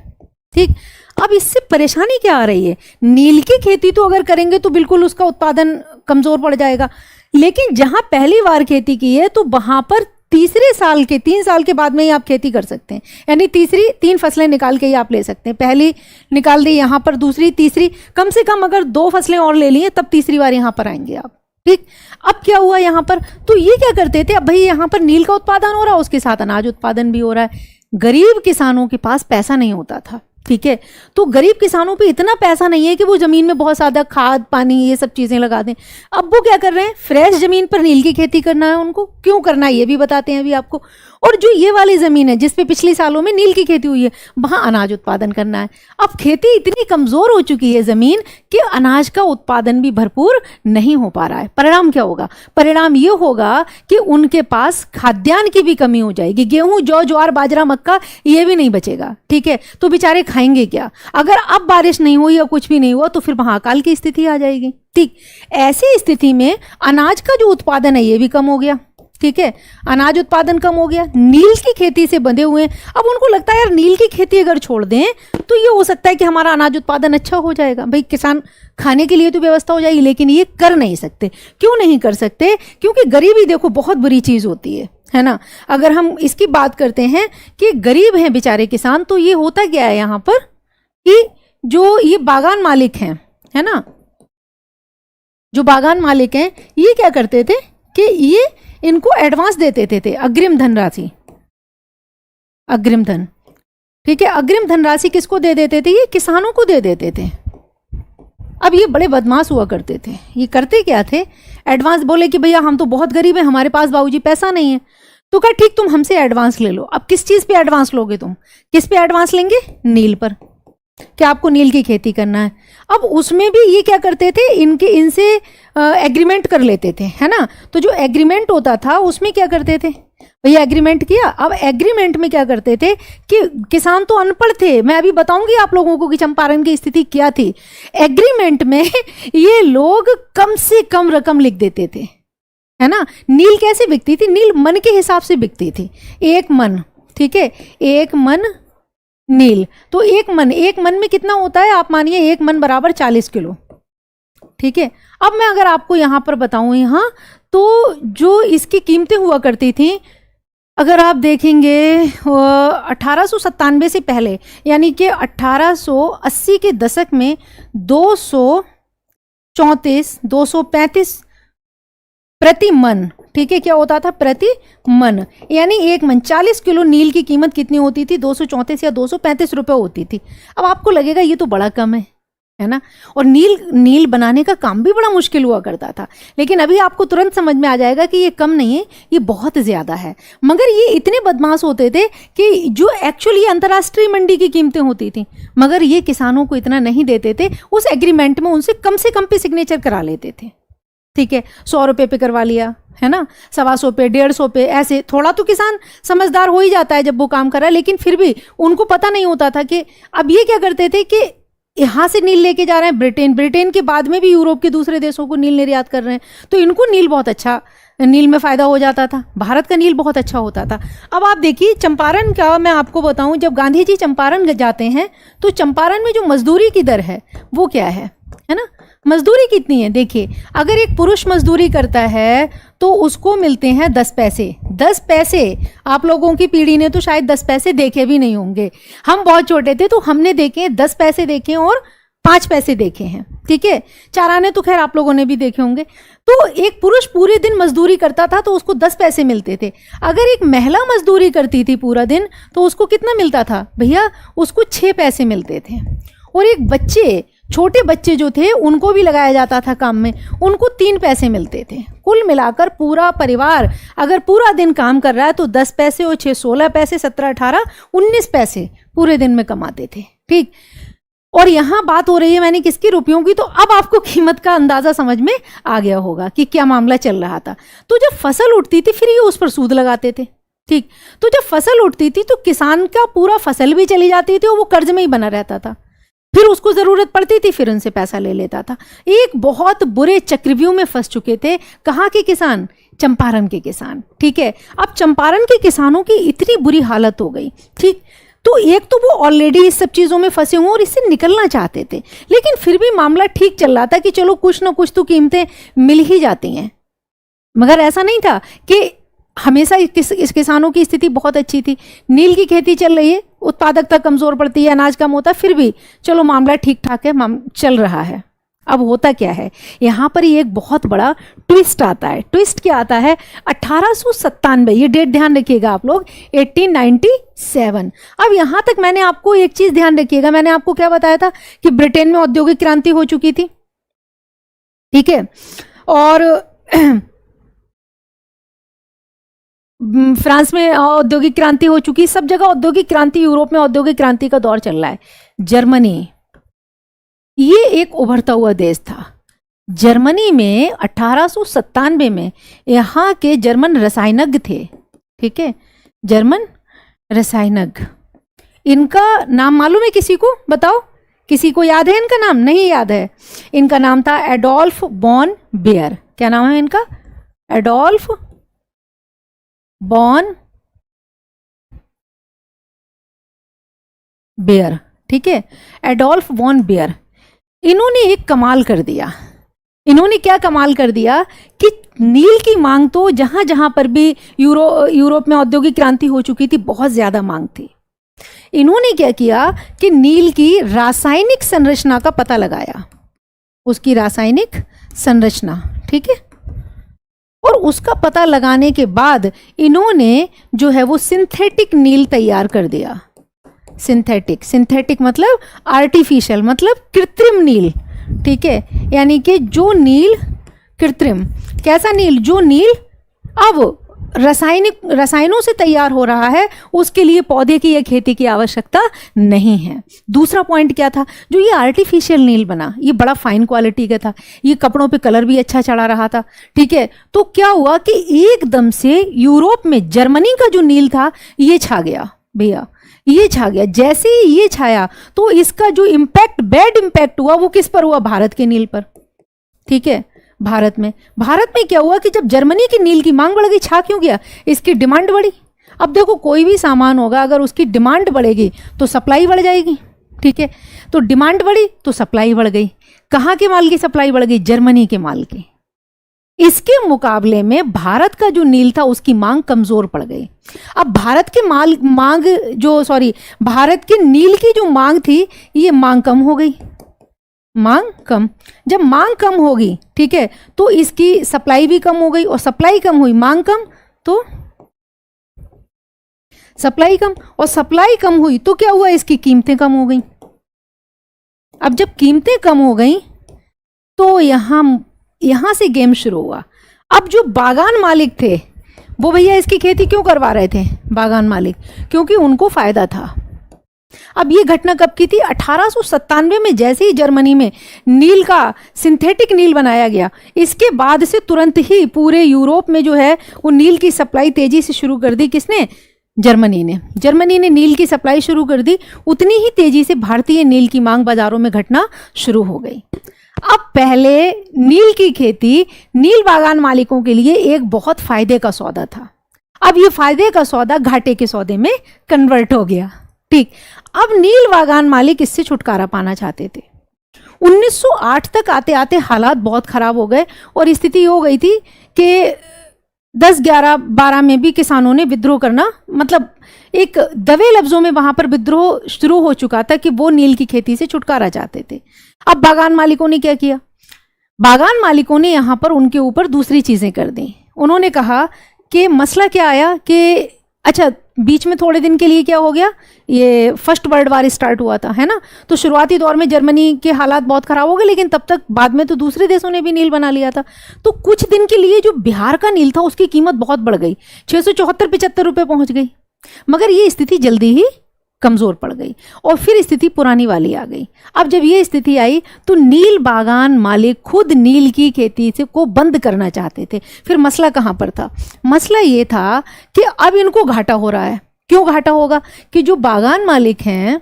ठीक। अब इससे परेशानी क्या आ रही है, नील की खेती तो अगर करेंगे तो बिल्कुल उसका उत्पादन कमजोर पड़ जाएगा, लेकिन जहां पहली बार खेती की है तो वहां पर 3 साल के बाद में ही आप खेती कर सकते हैं, यानी 3 फसलें निकाल के ही आप ले सकते हैं। पहली निकाल दी यहाँ पर, दूसरी, तीसरी, कम से कम अगर 2 फसलें और ले लिए तब तीसरी बार यहाँ पर आएंगे आप, ठीक। अब क्या हुआ यहाँ पर, तो ये क्या करते थे, अब भाई यहाँ पर नील का उत्पादन हो रहा है, उसके साथ अनाज उत्पादन भी हो रहा है। गरीब किसानों के पास पैसा नहीं होता था, ठीक है। तो गरीब किसानों पे इतना पैसा नहीं है कि वो जमीन में बहुत ज्यादा खाद पानी ये सब चीजें लगा दें। अब वो क्या कर रहे हैं, फ्रेश जमीन पर नील की खेती करना है उनको। क्यों करना है ये भी बताते हैं अभी आपको। और जो ये वाली जमीन है जिसपे पिछले सालों में नील की खेती हुई है, वहां अनाज उत्पादन करना है। अब खेती इतनी कमजोर हो चुकी है जमीन कि अनाज का उत्पादन भी भरपूर नहीं हो पा रहा है। परिणाम क्या होगा, परिणाम ये होगा कि उनके पास खाद्यान्न की भी कमी हो जाएगी। गेहूं, जौ, ज्वार, बाजरा, मक्का ये भी नहीं बचेगा, ठीक है। तो बेचारे खाएंगे क्या। अगर अब बारिश नहीं हुई या कुछ भी नहीं हुआ तो फिर वहां अकाल की स्थिति आ जाएगी, ठीक। ऐसी स्थिति में अनाज का जो उत्पादन है ये भी कम हो गया, ठीक है। अनाज उत्पादन कम हो गया, नील की खेती से बंधे हुए। अब उनको लगता है यार नील की खेती अगर छोड़ दें तो ये हो सकता है कि हमारा अनाज उत्पादन अच्छा हो जाएगा, भाई किसान खाने के लिए तो व्यवस्था हो जाएगी, लेकिन ये कर नहीं सकते। क्यों नहीं कर सकते, क्योंकि गरीबी देखो बहुत बुरी चीज होती है ना। अगर हम इसकी बात करते हैं कि गरीब हैं बेचारे किसान, तो ये होता क्या है यहाँ पर कि जो ये बागान मालिक हैं, है ना, जो बागान मालिक हैं ये क्या करते थे कि ये इनको एडवांस दे देते थे, अग्रिम धनराशि, अग्रिम धन, ठीक है। अग्रिम धनराशि किसको दे देते थे, ये किसानों को दे देते थे। अब ये बड़े बदमाश हुआ करते थे। ये करते क्या थे, एडवांस बोले कि भैया हम तो बहुत गरीब हैं, हमारे पास बाबूजी पैसा नहीं है, तो कहा ठीक तुम हमसे एडवांस ले लो। अब किस चीज पे एडवांस लोगे तुम, किस पे एडवांस लेंगे, नील पर, क्या आपको नील की खेती करना है। अब उसमें भी ये क्या करते थे, इनसे एग्रीमेंट कर लेते थे, है ना। तो जो एग्रीमेंट होता था उसमें क्या करते थे, भैया एग्रीमेंट किया। अब एग्रीमेंट में क्या करते थे कि किसान तो अनपढ़ थे, मैं अभी बताऊंगी आप लोगों को कि चंपारण की स्थिति क्या थी। एग्रीमेंट में ये लोग कम से कम रकम लिख देते थे, है ना। नील कैसे बिकती थी, नील मन के हिसाब से बिकती थी, 1 मन, ठीक है, 1 मन नील। तो 1 मन में कितना होता है, आप मानिए 1 मन बराबर 40 किलो, ठीक है। अब मैं अगर आपको यहां पर बताऊं, यहां तो जो इसकी कीमतें हुआ करती थी अगर आप देखेंगे 1897 से पहले, यानी कि 1880 के दशक में 234 प्रति मन, ठीक है, क्या होता था प्रति मन, यानी एक मन 40 किलो नील की कीमत कितनी होती थी? 234 या 235 रुपए होती थी। अब आपको लगेगा ये तो बड़ा कम है ना, और नील बनाने का काम भी बड़ा मुश्किल हुआ करता था, लेकिन अभी आपको तुरंत समझ में आ जाएगा कि ये कम नहीं है, ये बहुत ज़्यादा है। मगर ये इतने बदमाश होते थे कि जो एक्चुअली अंतर्राष्ट्रीय मंडी की कीमतें होती थी, मगर ये किसानों को इतना नहीं देते थे। उस एग्रीमेंट में उनसे कम से कम पे सिग्नेचर करा लेते थे, ठीक है, 100 रुपये पे करवा लिया, है ना, 125 पे, 150 पे, ऐसे। थोड़ा तो किसान समझदार हो ही जाता है जब वो काम कर रहा है, लेकिन फिर भी उनको पता नहीं होता था कि अब ये क्या करते थे कि यहाँ से नील लेके जा रहे हैं ब्रिटेन के बाद में भी यूरोप के दूसरे देशों को नील निर्यात कर रहे हैं, तो इनको नील बहुत अच्छा, नील में फ़ायदा हो जाता था, भारत का नील बहुत अच्छा होता था। अब आप देखिए चंपारण का मैं आपको बताऊं, जब गांधी जी चंपारण जाते हैं तो चंपारण में जो मजदूरी की दर है वो क्या है ना, मजदूरी कितनी है? देखिए, अगर एक पुरुष मजदूरी करता है तो उसको मिलते हैं 10 पैसे। 10 पैसे, आप लोगों की पीढ़ी ने तो शायद 10 पैसे देखे भी नहीं होंगे, हम बहुत छोटे थे तो हमने देखे 10 पैसे देखे और 5 पैसे देखे हैं, ठीक है, 4 आने तो खैर आप लोगों ने भी देखे होंगे। तो एक पुरुष पूरे दिन मजदूरी करता था तो उसको 10 पैसे मिलते थे। अगर एक महिला मजदूरी करती थी पूरा दिन तो उसको कितना मिलता था भैया? उसको 6 पैसे मिलते थे। और एक बच्चे, छोटे बच्चे जो थे उनको भी लगाया जाता था काम में, उनको 3 पैसे मिलते थे। कुल मिलाकर पूरा परिवार अगर पूरा दिन काम कर रहा है तो 10 पैसे और 6 16 पैसे, 17 18 19 पैसे पूरे दिन में कमाते थे, ठीक। और यहाँ बात हो रही है मैंने किसकी? रुपयों की। तो अब आपको कीमत का अंदाजा समझ में आ गया होगा कि क्या मामला चल रहा था। तो जब फसल उठती थी फिर ये उस पर सूद लगाते थे, ठीक। तो जब फसल उठती थी तो किसान का पूरा फसल भी चली जाती थी और वो कर्ज में ही बना रहता था, फिर उसको जरूरत पड़ती थी फिर उनसे पैसा ले लेता था। एक बहुत बुरे चक्रव्यूह में फंस चुके थे। कहाँ के किसान? चंपारण के किसान, ठीक है। अब चंपारण के किसानों की इतनी बुरी हालत हो गई, ठीक। तो एक तो वो ऑलरेडी इस सब चीज़ों में फंसे हुए और इससे निकलना चाहते थे, लेकिन फिर भी मामला ठीक चल रहा था कि चलो कुछ ना कुछ तो कीमतें मिल ही जाती हैं। मगर ऐसा नहीं था कि हमेशा इस किसानों की स्थिति बहुत अच्छी थी। नील की खेती चल रही है, उत्पादकता कमज़ोर पड़ती है, अनाज कम होता है, फिर भी चलो मामला ठीक ठाक है, चल रहा है। अब होता क्या है, यहाँ पर ही एक बहुत बड़ा ट्विस्ट आता है। ट्विस्ट क्या आता है? 1897, ये डेट ध्यान रखिएगा आप लोग, 1897। अब यहाँ तक मैंने आपको एक चीज़ ध्यान रखिएगा, मैंने आपको क्या बताया था कि ब्रिटेन में औद्योगिक क्रांति हो चुकी थी, ठीक है, और फ्रांस में औद्योगिक क्रांति हो चुकी, सब जगह औद्योगिक क्रांति, यूरोप में औद्योगिक क्रांति का दौर चल रहा है। जर्मनी, ये एक उभरता हुआ देश था। जर्मनी में 1897 में यहाँ के जर्मन रसायनज्ञ थे, ठीक है, जर्मन रसायनज्ञ। इनका नाम मालूम है किसी को? बताओ, किसी को याद है इनका नाम? नहीं याद है। इनका नाम था एडोल्फ बॉन बेयर। क्या नाम है इनका? एडोल्फ बॉन बेयर, ठीक है, एडोल्फ बॉन बेयर। इन्होंने एक कमाल कर दिया। इन्होंने क्या कमाल कर दिया कि नील की मांग तो जहां जहां पर भी यूरोप में औद्योगिक क्रांति हो चुकी थी बहुत ज्यादा मांग थी। इन्होंने क्या किया कि नील की रासायनिक संरचना का पता लगाया, उसकी रासायनिक संरचना, ठीक है, और उसका पता लगाने के बाद इन्होंने जो है वो सिंथेटिक नील तैयार कर दिया। सिंथेटिक मतलब आर्टिफिशियल, मतलब कृत्रिम नील, ठीक है, यानी कि जो नील कृत्रिम, कैसा नील? जो नील अब रसायनों से तैयार हो रहा है, उसके लिए पौधे की या खेती की आवश्यकता नहीं है। दूसरा पॉइंट क्या था? जो ये आर्टिफिशियल नील बना, ये बड़ा फाइन क्वालिटी का था, ये कपड़ों पे कलर भी अच्छा चढ़ा रहा था, ठीक है। तो क्या हुआ कि एकदम से यूरोप में जर्मनी का जो नील था ये छा गया भैया, ये छा गया। जैसे ही ये छाया तो इसका जो इम्पैक्ट, बैड इम्पैक्ट हुआ, वो किस पर हुआ? भारत के नील पर, ठीक है। भारत में क्या हुआ कि जब जर्मनी की नील की मांग बढ़ गई, छा क्यों गया? इसकी डिमांड बढ़ी। अब देखो, कोई भी सामान होगा अगर उसकी डिमांड बढ़ेगी तो सप्लाई बढ़ जाएगी, ठीक है। तो डिमांड बढ़ी तो सप्लाई बढ़ गई। कहाँ के माल की सप्लाई बढ़ गई? जर्मनी के माल की। इसके मुकाबले में भारत का जो नील था उसकी मांग कमजोर पड़ गई। अब भारत के भारत के नील की जो मांग थी ये मांग कम हो गई। मांग कम, जब मांग कम होगी, ठीक है, तो इसकी सप्लाई भी कम हो गई, और सप्लाई कम हुई, मांग कम, तो सप्लाई कम, और सप्लाई कम हुई तो क्या हुआ, इसकी कीमतें कम हो गई। अब जब कीमतें कम हो गई तो यहां से गेम शुरू हुआ। अब जो बागान मालिक थे वो भैया इसकी खेती क्यों करवा रहे थे बागान मालिक, क्योंकि उनको फायदा था। अब ये घटना कब की थी, 1897 में, जैसे ही जर्मनी में नील का सिंथेटिक नील बनाया गया, इसके बाद से तुरंत ही पूरे यूरोप में जो है वो नील की सप्लाई तेजी से शुरू कर दी। किसने, जर्मनी ने नील की सप्लाई शुरू कर दी। उतनी ही तेजी से भारतीय नील की मांग बाजारों में घटना शुरू हो गई। अब पहले नील की खेती नील बागान मालिकों के लिए एक बहुत फायदे का सौदा था। अब ये फायदे का सौदा घाटे के सौदे में कन्वर्ट हो गया। ठीक, अब नील बागान मालिक इससे छुटकारा पाना चाहते थे। 1908 तक आते आते हालात बहुत खराब हो गए और स्थिति हो गई थी कि 10, 11, 12 में भी किसानों ने विद्रोह करना, मतलब एक दबे लफ्जों में वहां पर विद्रोह शुरू हो चुका था कि वो नील की खेती से छुटकारा चाहते थे। अब बागान मालिकों ने क्या किया, बागान मालिकों ने यहां पर उनके ऊपर दूसरी चीजें कर दी। उन्होंने कहा कि मसला क्या आया कि अच्छा, बीच में थोड़े दिन के लिए क्या हो गया, ये फर्स्ट वर्ल्ड वार स्टार्ट हुआ था, है ना, तो शुरुआती दौर में जर्मनी के हालात बहुत खराब हो गए, लेकिन तब तक बाद में तो दूसरे देशों ने भी नील बना लिया था। तो कुछ दिन के लिए जो बिहार का नील था उसकी कीमत बहुत बढ़ गई, 674-75 रुपये पहुंच गई। मगर ये स्थिति जल्दी ही कमजोर पड़ गई और फिर स्थिति पुरानी वाली आ गई। अब जब ये स्थिति आई तो नील बागान मालिक खुद नील की खेती से को बंद करना चाहते थे। फिर मसला कहां पर था, मसला ये था कि अब इनको घाटा हो रहा है। क्यों घाटा होगा, कि जो बागान मालिक हैं,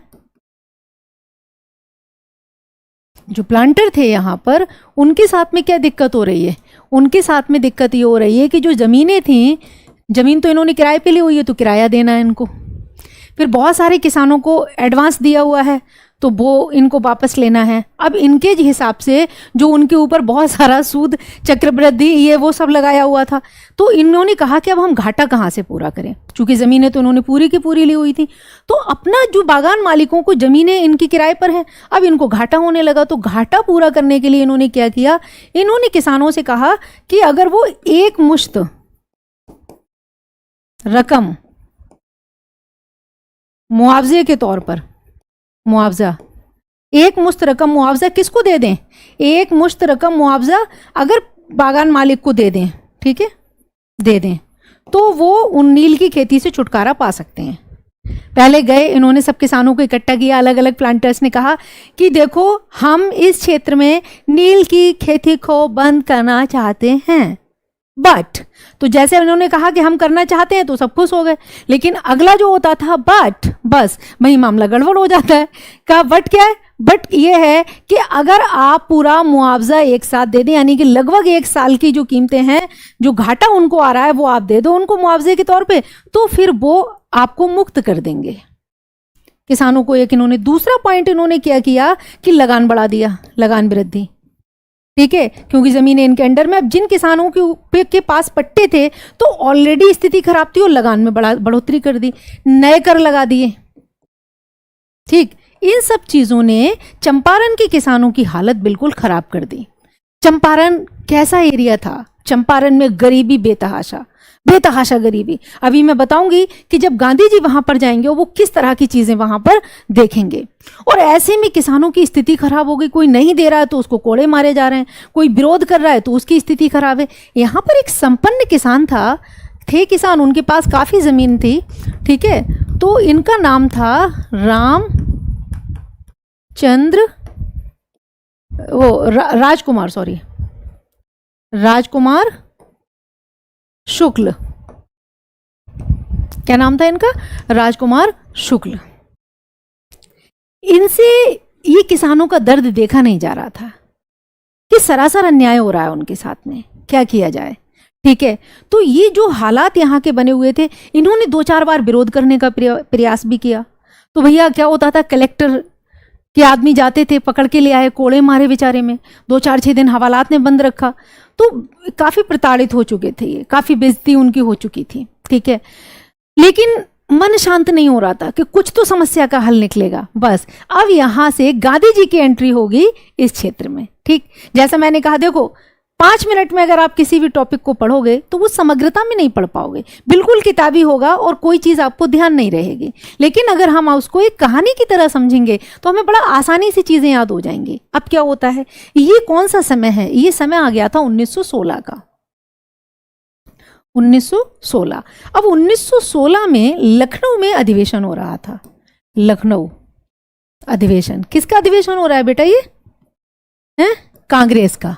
जो प्लांटर थे यहां पर, उनके साथ में क्या दिक्कत हो रही है, उनके साथ में दिक्कत ये हो रही है कि जो जमीनें थी, जमीन तो इन्होंने किराए पे ली हुई है तो किराया देना है इनको, फिर बहुत सारे किसानों को एडवांस दिया हुआ है तो वो इनको वापस लेना है। अब इनके हिसाब से जो उनके ऊपर बहुत सारा सूद, चक्रवृद्धि, ये वो सब लगाया हुआ था, तो इन्होंने कहा कि अब हम घाटा कहाँ से पूरा करें, क्योंकि ज़मीनें तो उन्होंने पूरी की पूरी ली हुई थी। तो अपना जो बागान मालिकों को ज़मीनें इनकी किराए पर हैं, अब इनको घाटा होने लगा। तो घाटा पूरा करने के लिए इन्होंने क्या किया, इन्होंने किसानों से कहा कि अगर वो एक मुश्त रकम मुआवजे के तौर पर, मुआवजा, एक मुश्त रकम मुआवजा किसको दे दें, एक मुश्त रकम मुआवजा अगर बागान मालिक को दे दें, ठीक है, दे दें, तो वो उन नील की खेती से छुटकारा पा सकते हैं। पहले गए, इन्होंने सब किसानों को इकट्ठा किया, अलग अलग प्लांटर्स ने कहा कि देखो हम इस क्षेत्र में नील की खेती को बंद करना चाहते हैं, बट, तो जैसे उन्होंने कहा कि हम करना चाहते हैं तो सब खुश हो गए, लेकिन अगला जो होता था बट, बस वही मामला गड़बड़ हो जाता है। का बट क्या है, बट ये है कि अगर आप पूरा मुआवजा एक साथ दे दें, यानी कि लगभग 1 साल की जो कीमतें हैं, जो घाटा उनको आ रहा है वो आप दे दो उनको मुआवजे के तौर पे, तो फिर वो आपको मुक्त कर देंगे किसानों को। एक इन्होंने दूसरा पॉइंट इन्होंने क्या किया कि लगान बढ़ा दिया, लगान वृद्धि, ठीक है, क्योंकि जमीनें इनके अंडर में। अब जिन किसानों के पास पट्टे थे तो ऑलरेडी स्थिति खराब थी और लगान में बढ़ोतरी कर दी, नए कर लगा दिए। ठीक, इन सब चीजों ने चंपारण के किसानों की हालत बिल्कुल खराब कर दी। चंपारण कैसा एरिया था, चंपारण में गरीबी बेतहाशा, बेतहाशा गरीबी। अभी मैं बताऊंगी कि जब गांधी जी वहां पर जाएंगे वो किस तरह की चीजें वहां पर देखेंगे। और ऐसे में किसानों की स्थिति खराब हो गई, कोई नहीं दे रहा है तो उसको कोड़े मारे जा रहे हैं, कोई विरोध कर रहा है तो उसकी स्थिति खराब है। यहाँ पर एक संपन्न किसान थे किसान, उनके पास काफी जमीन थी, ठीक है, तो इनका नाम था रामचंद्र, राजकुमार, सॉरी, राजकुमार शुक्ल। क्या नाम था इनका, राजकुमार शुक्ल। इनसे ये किसानों का दर्द देखा नहीं जा रहा था कि सरासर अन्याय हो रहा है उनके साथ में, क्या किया जाए, ठीक है। तो ये जो हालात यहाँ के बने हुए थे, इन्होंने 2-4 बार विरोध करने का प्रयास भी किया। तो भैया क्या होता था, कलेक्टर कि आदमी जाते थे, पकड़ के ले आए, कोड़े मारे बेचारे में, 2-4-6 दिन हवालात ने बंद रखा। तो काफ़ी प्रताड़ित हो चुके थे ये, काफ़ी बेइज्जती उनकी हो चुकी थी, ठीक है। लेकिन मन शांत नहीं हो रहा था कि कुछ तो समस्या का हल निकलेगा। बस अब यहाँ से गांधी जी की एंट्री होगी इस क्षेत्र में, ठीक। जैसा मैंने कहा, देखो 5 मिनट में अगर आप किसी भी टॉपिक को पढ़ोगे तो वो समग्रता में नहीं पढ़ पाओगे, बिल्कुल किताबी होगा और कोई चीज़ आपको ध्यान नहीं रहेगी। लेकिन अगर हम उसको एक कहानी की तरह समझेंगे तो हमें बड़ा आसानी से चीज़ें याद हो जाएंगी। अब क्या होता है, ये कौन सा समय है, ये समय आ गया था 1916 का, 1916। अब 1916 में लखनऊ में अधिवेशन हो रहा था। लखनऊ अधिवेशन, किसका अधिवेशन हो रहा है बेटा? ये है कांग्रेस का।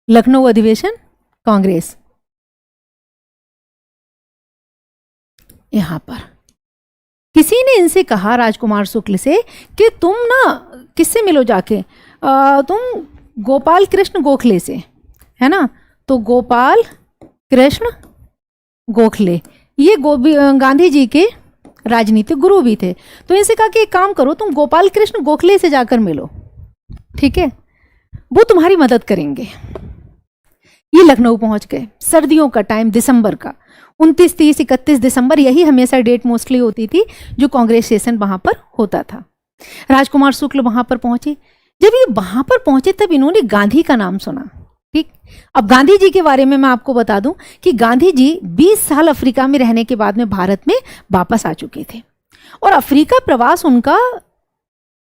लखनऊ अधिवेशन कांग्रेस। यहां पर किसी ने इनसे कहा, राजकुमार शुक्ल से, कि तुम ना किससे मिलो जाके, तुम गोपाल कृष्ण गोखले से, है ना। तो गोपाल कृष्ण गोखले ये गांधी जी के राजनीतिक गुरु भी थे। तो इनसे कहा कि एक काम करो, तुम गोपाल कृष्ण गोखले से जाकर मिलो, ठीक है, वो तुम्हारी मदद करेंगे। ये लखनऊ पहुंच गए। सर्दियों का टाइम, दिसंबर का 29, 30, 31 दिसंबर, यही हमेशा डेट मोस्टली होती थी जो कांग्रेस सेशन वहां पर होता था। राजकुमार शुक्ल वहां पर पहुंचे। जब ये वहां पर पहुंचे तब इन्होंने गांधी का नाम सुना, ठीक। अब गांधी जी के बारे में मैं आपको बता दूं कि गांधी जी 20 साल अफ्रीका में रहने के बाद में भारत में वापस आ चुके थे। और अफ्रीका प्रवास उनका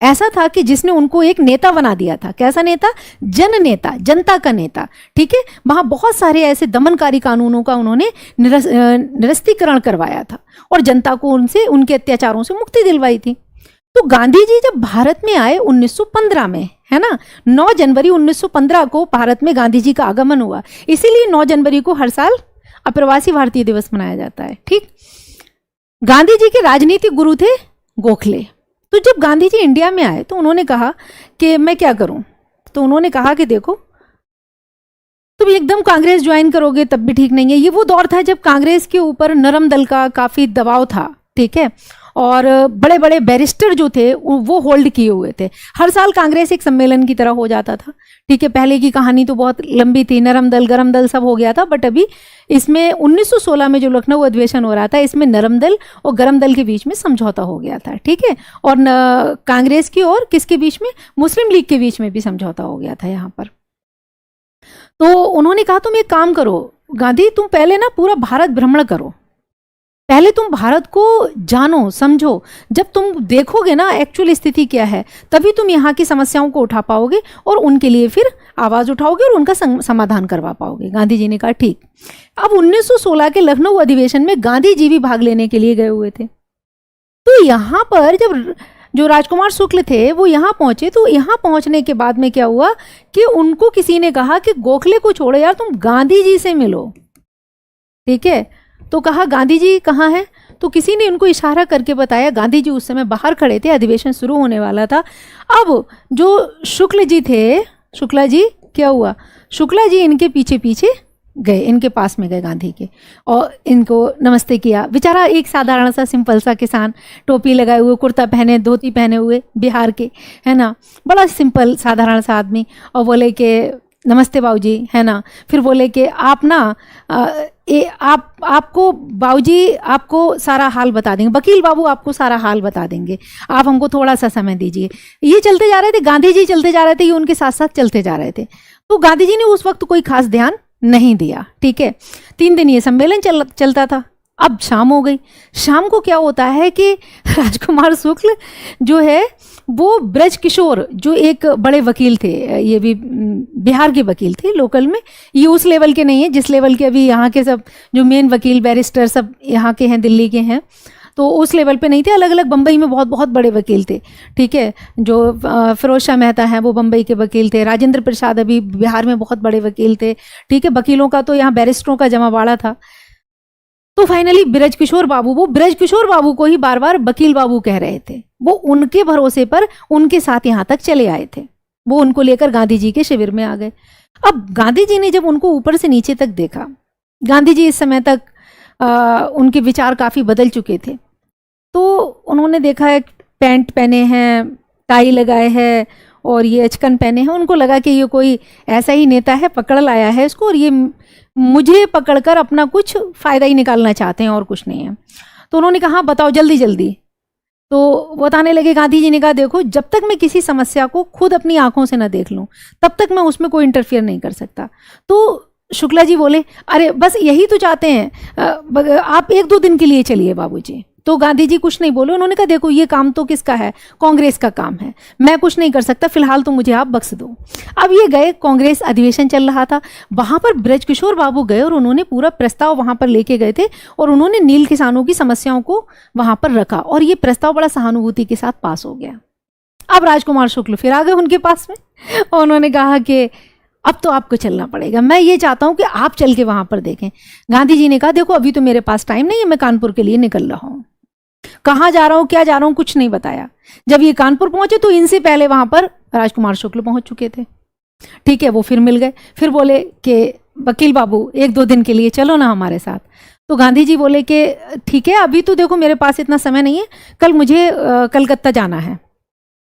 ऐसा था कि जिसने उनको एक नेता बना दिया था। कैसा नेता? जन नेता, जनता का नेता, ठीक है। वहां बहुत सारे ऐसे दमनकारी कानूनों का उन्होंने निरस्तीकरण करवाया था और जनता को उनसे, उनके अत्याचारों से मुक्ति दिलवाई थी। तो गांधी जी जब भारत में आए 1915 में, है ना, 9 जनवरी 1915 को भारत में गांधी जी का आगमन हुआ। इसीलिए 9 जनवरी को हर साल अप्रवासी भारतीय दिवस मनाया जाता है, ठीक। गांधी जी के राजनीतिक गुरु थे गोखले। तो जब गांधी जी इंडिया में आए तो उन्होंने कहा कि मैं क्या करूं। तो उन्होंने कहा कि देखो, तुम एकदम कांग्रेस ज्वाइन करोगे तब भी ठीक नहीं है। ये वो दौर था जब कांग्रेस के ऊपर नरम दल का काफी दबाव था, ठीक है। और बड़े बड़े बैरिस्टर जो थे वो होल्ड किए हुए थे। हर साल कांग्रेस एक सम्मेलन की तरह हो जाता था, ठीक है। पहले की कहानी तो बहुत लंबी थी, नरम दल गरम दल सब हो गया था, बट अभी इसमें 1916 में जो लखनऊ अधिवेशन हो रहा था, इसमें नरम दल और गरम दल के बीच में समझौता हो गया था, ठीक है। और कांग्रेस की और किसके बीच में? मुस्लिम लीग के बीच में भी समझौता हो गया था यहाँ पर। तो उन्होंने कहा तुम एक काम करो गांधी, तुम पहले ना पूरा भारत भ्रमण करो, पहले तुम भारत को जानो समझो। जब तुम देखोगे ना एक्चुअल स्थिति क्या है, तभी तुम यहाँ की समस्याओं को उठा पाओगे और उनके लिए फिर आवाज उठाओगे और उनका समाधान करवा पाओगे। गांधी जी ने कहा ठीक। अब 1916 के लखनऊ अधिवेशन में गांधी जी भी भाग लेने के लिए गए हुए थे। तो यहाँ पर जब जो राजकुमार शुक्ल थे वो यहाँ पहुंचे, तो यहाँ पहुंचने के बाद में क्या हुआ कि उनको किसी ने कहा कि गोखले को छोड़ो यार, तुम गांधी जी से मिलो, ठीक है। तो कहा गांधी जी कहाँ हैं? तो किसी ने उनको इशारा करके बताया गांधी जी उस समय बाहर खड़े थे, अधिवेशन शुरू होने वाला था। अब जो शुक्ल जी थे, शुक्ला जी, क्या हुआ, शुक्ला जी इनके पीछे पीछे गए, इनके पास में गए गांधी के और इनको नमस्ते किया। बेचारा एक साधारण सा सिंपल सा किसान, टोपी लगाए हुए, कुर्ता पहने, धोती पहने हुए, बिहार के, है ना, बड़ा सिंपल साधारण सा आदमी, और बोले कि नमस्ते बाबूजी, है ना। फिर बोले कि आप ना आपको बाबूजी आपको सारा हाल बता देंगे, वकील बाबू आपको सारा हाल बता देंगे, आप हमको थोड़ा सा समय दीजिए। ये चलते जा रहे थे, गांधी जी चलते जा रहे थे, ये उनके साथ साथ चलते जा रहे थे। तो गांधी जी ने उस वक्त कोई खास ध्यान नहीं दिया, ठीक है। 3 दिन ये सम्मेलन चलता था। अब शाम हो गई। शाम को क्या होता है कि राजकुमार शुक्ल जो है वो ब्रज किशोर, जो एक बड़े वकील थे, ये भी बिहार के वकील थे लोकल में, ये उस लेवल के नहीं है जिस लेवल के अभी यहाँ के सब जो मेन वकील बैरिस्टर सब यहाँ के हैं, दिल्ली के हैं, तो उस लेवल पे नहीं थे। अलग अलग बम्बई में बहुत बहुत बड़े वकील थे, ठीक है। जो फिरोज शाह मेहता हैं वो बम्बई के वकील थे, राजेंद्र प्रसाद अभी बिहार में बहुत बड़े वकील थे, ठीक है। वकीलों का तो यहाँ बैरिस्टरों का जमावाड़ा था। तो फाइनली ब्रज किशोर बाबू, वो ब्रज किशोर बाबू को ही बार बार वकील बाबू कह रहे थे, वो उनके भरोसे पर उनके साथ यहाँ तक चले आए थे। वो उनको लेकर गांधी जी के शिविर में आ गए। अब गांधी जी ने जब उनको ऊपर से नीचे तक देखा, गांधी जी इस समय तक उनके विचार काफ़ी बदल चुके थे। तो उन्होंने देखा एक पैंट पहने हैं, टाई लगाए है और ये अचकन पहने हैं। उनको लगा कि ये कोई ऐसा ही नेता है, पकड़ लाया है इसको और ये मुझे पकड़कर अपना कुछ फ़ायदा ही निकालना चाहते हैं और कुछ नहीं है। तो उन्होंने कहा हाँ बताओ जल्दी जल्दी। तो बताने लगे, गांधी जी ने कहा देखो जब तक मैं किसी समस्या को खुद अपनी आंखों से ना देख लूं तब तक मैं उसमें कोई इंटरफियर नहीं कर सकता। तो शुक्ला जी बोले अरे बस यही तो चाहते हैं, आप 1-2 दिन के लिए चलिए बाबूजी। तो गांधी जी कुछ नहीं बोले। उन्होंने कहा देखो ये काम तो किसका है, कांग्रेस का काम है, मैं कुछ नहीं कर सकता, फिलहाल तो मुझे आप बख्श दो। अब ये गए, कांग्रेस अधिवेशन चल रहा था, वहां पर ब्रजकिशोर बाबू गए और उन्होंने पूरा प्रस्ताव वहां पर लेके गए थे और उन्होंने नील किसानों की समस्याओं को वहां पर रखा और ये प्रस्ताव बड़ा सहानुभूति के साथ पास हो गया। अब राजकुमार शुक्ल फिर आ गए उनके पास में और उन्होंने कहा कि अब तो आपको चलना पड़ेगा, मैं ये चाहता हूं कि आप चल के वहां पर देखें। गांधी जी ने कहा देखो अभी तो मेरे पास टाइम नहीं है, मैं कानपुर के लिए निकल रहा हूं। कहाँ जा रहा हूं, क्या जा रहा हूं, कुछ नहीं बताया। जब ये कानपुर पहुंचे तो इनसे पहले वहां पर राजकुमार शुक्ल पहुंच चुके थे। ठीक है, वो फिर मिल गए, फिर बोले कि वकील बाबू 1-2 दिन के लिए चलो ना हमारे साथ। तो गांधी जी बोले कि ठीक है अभी तो देखो मेरे पास इतना समय नहीं है, कल मुझे कलकत्ता जाना है,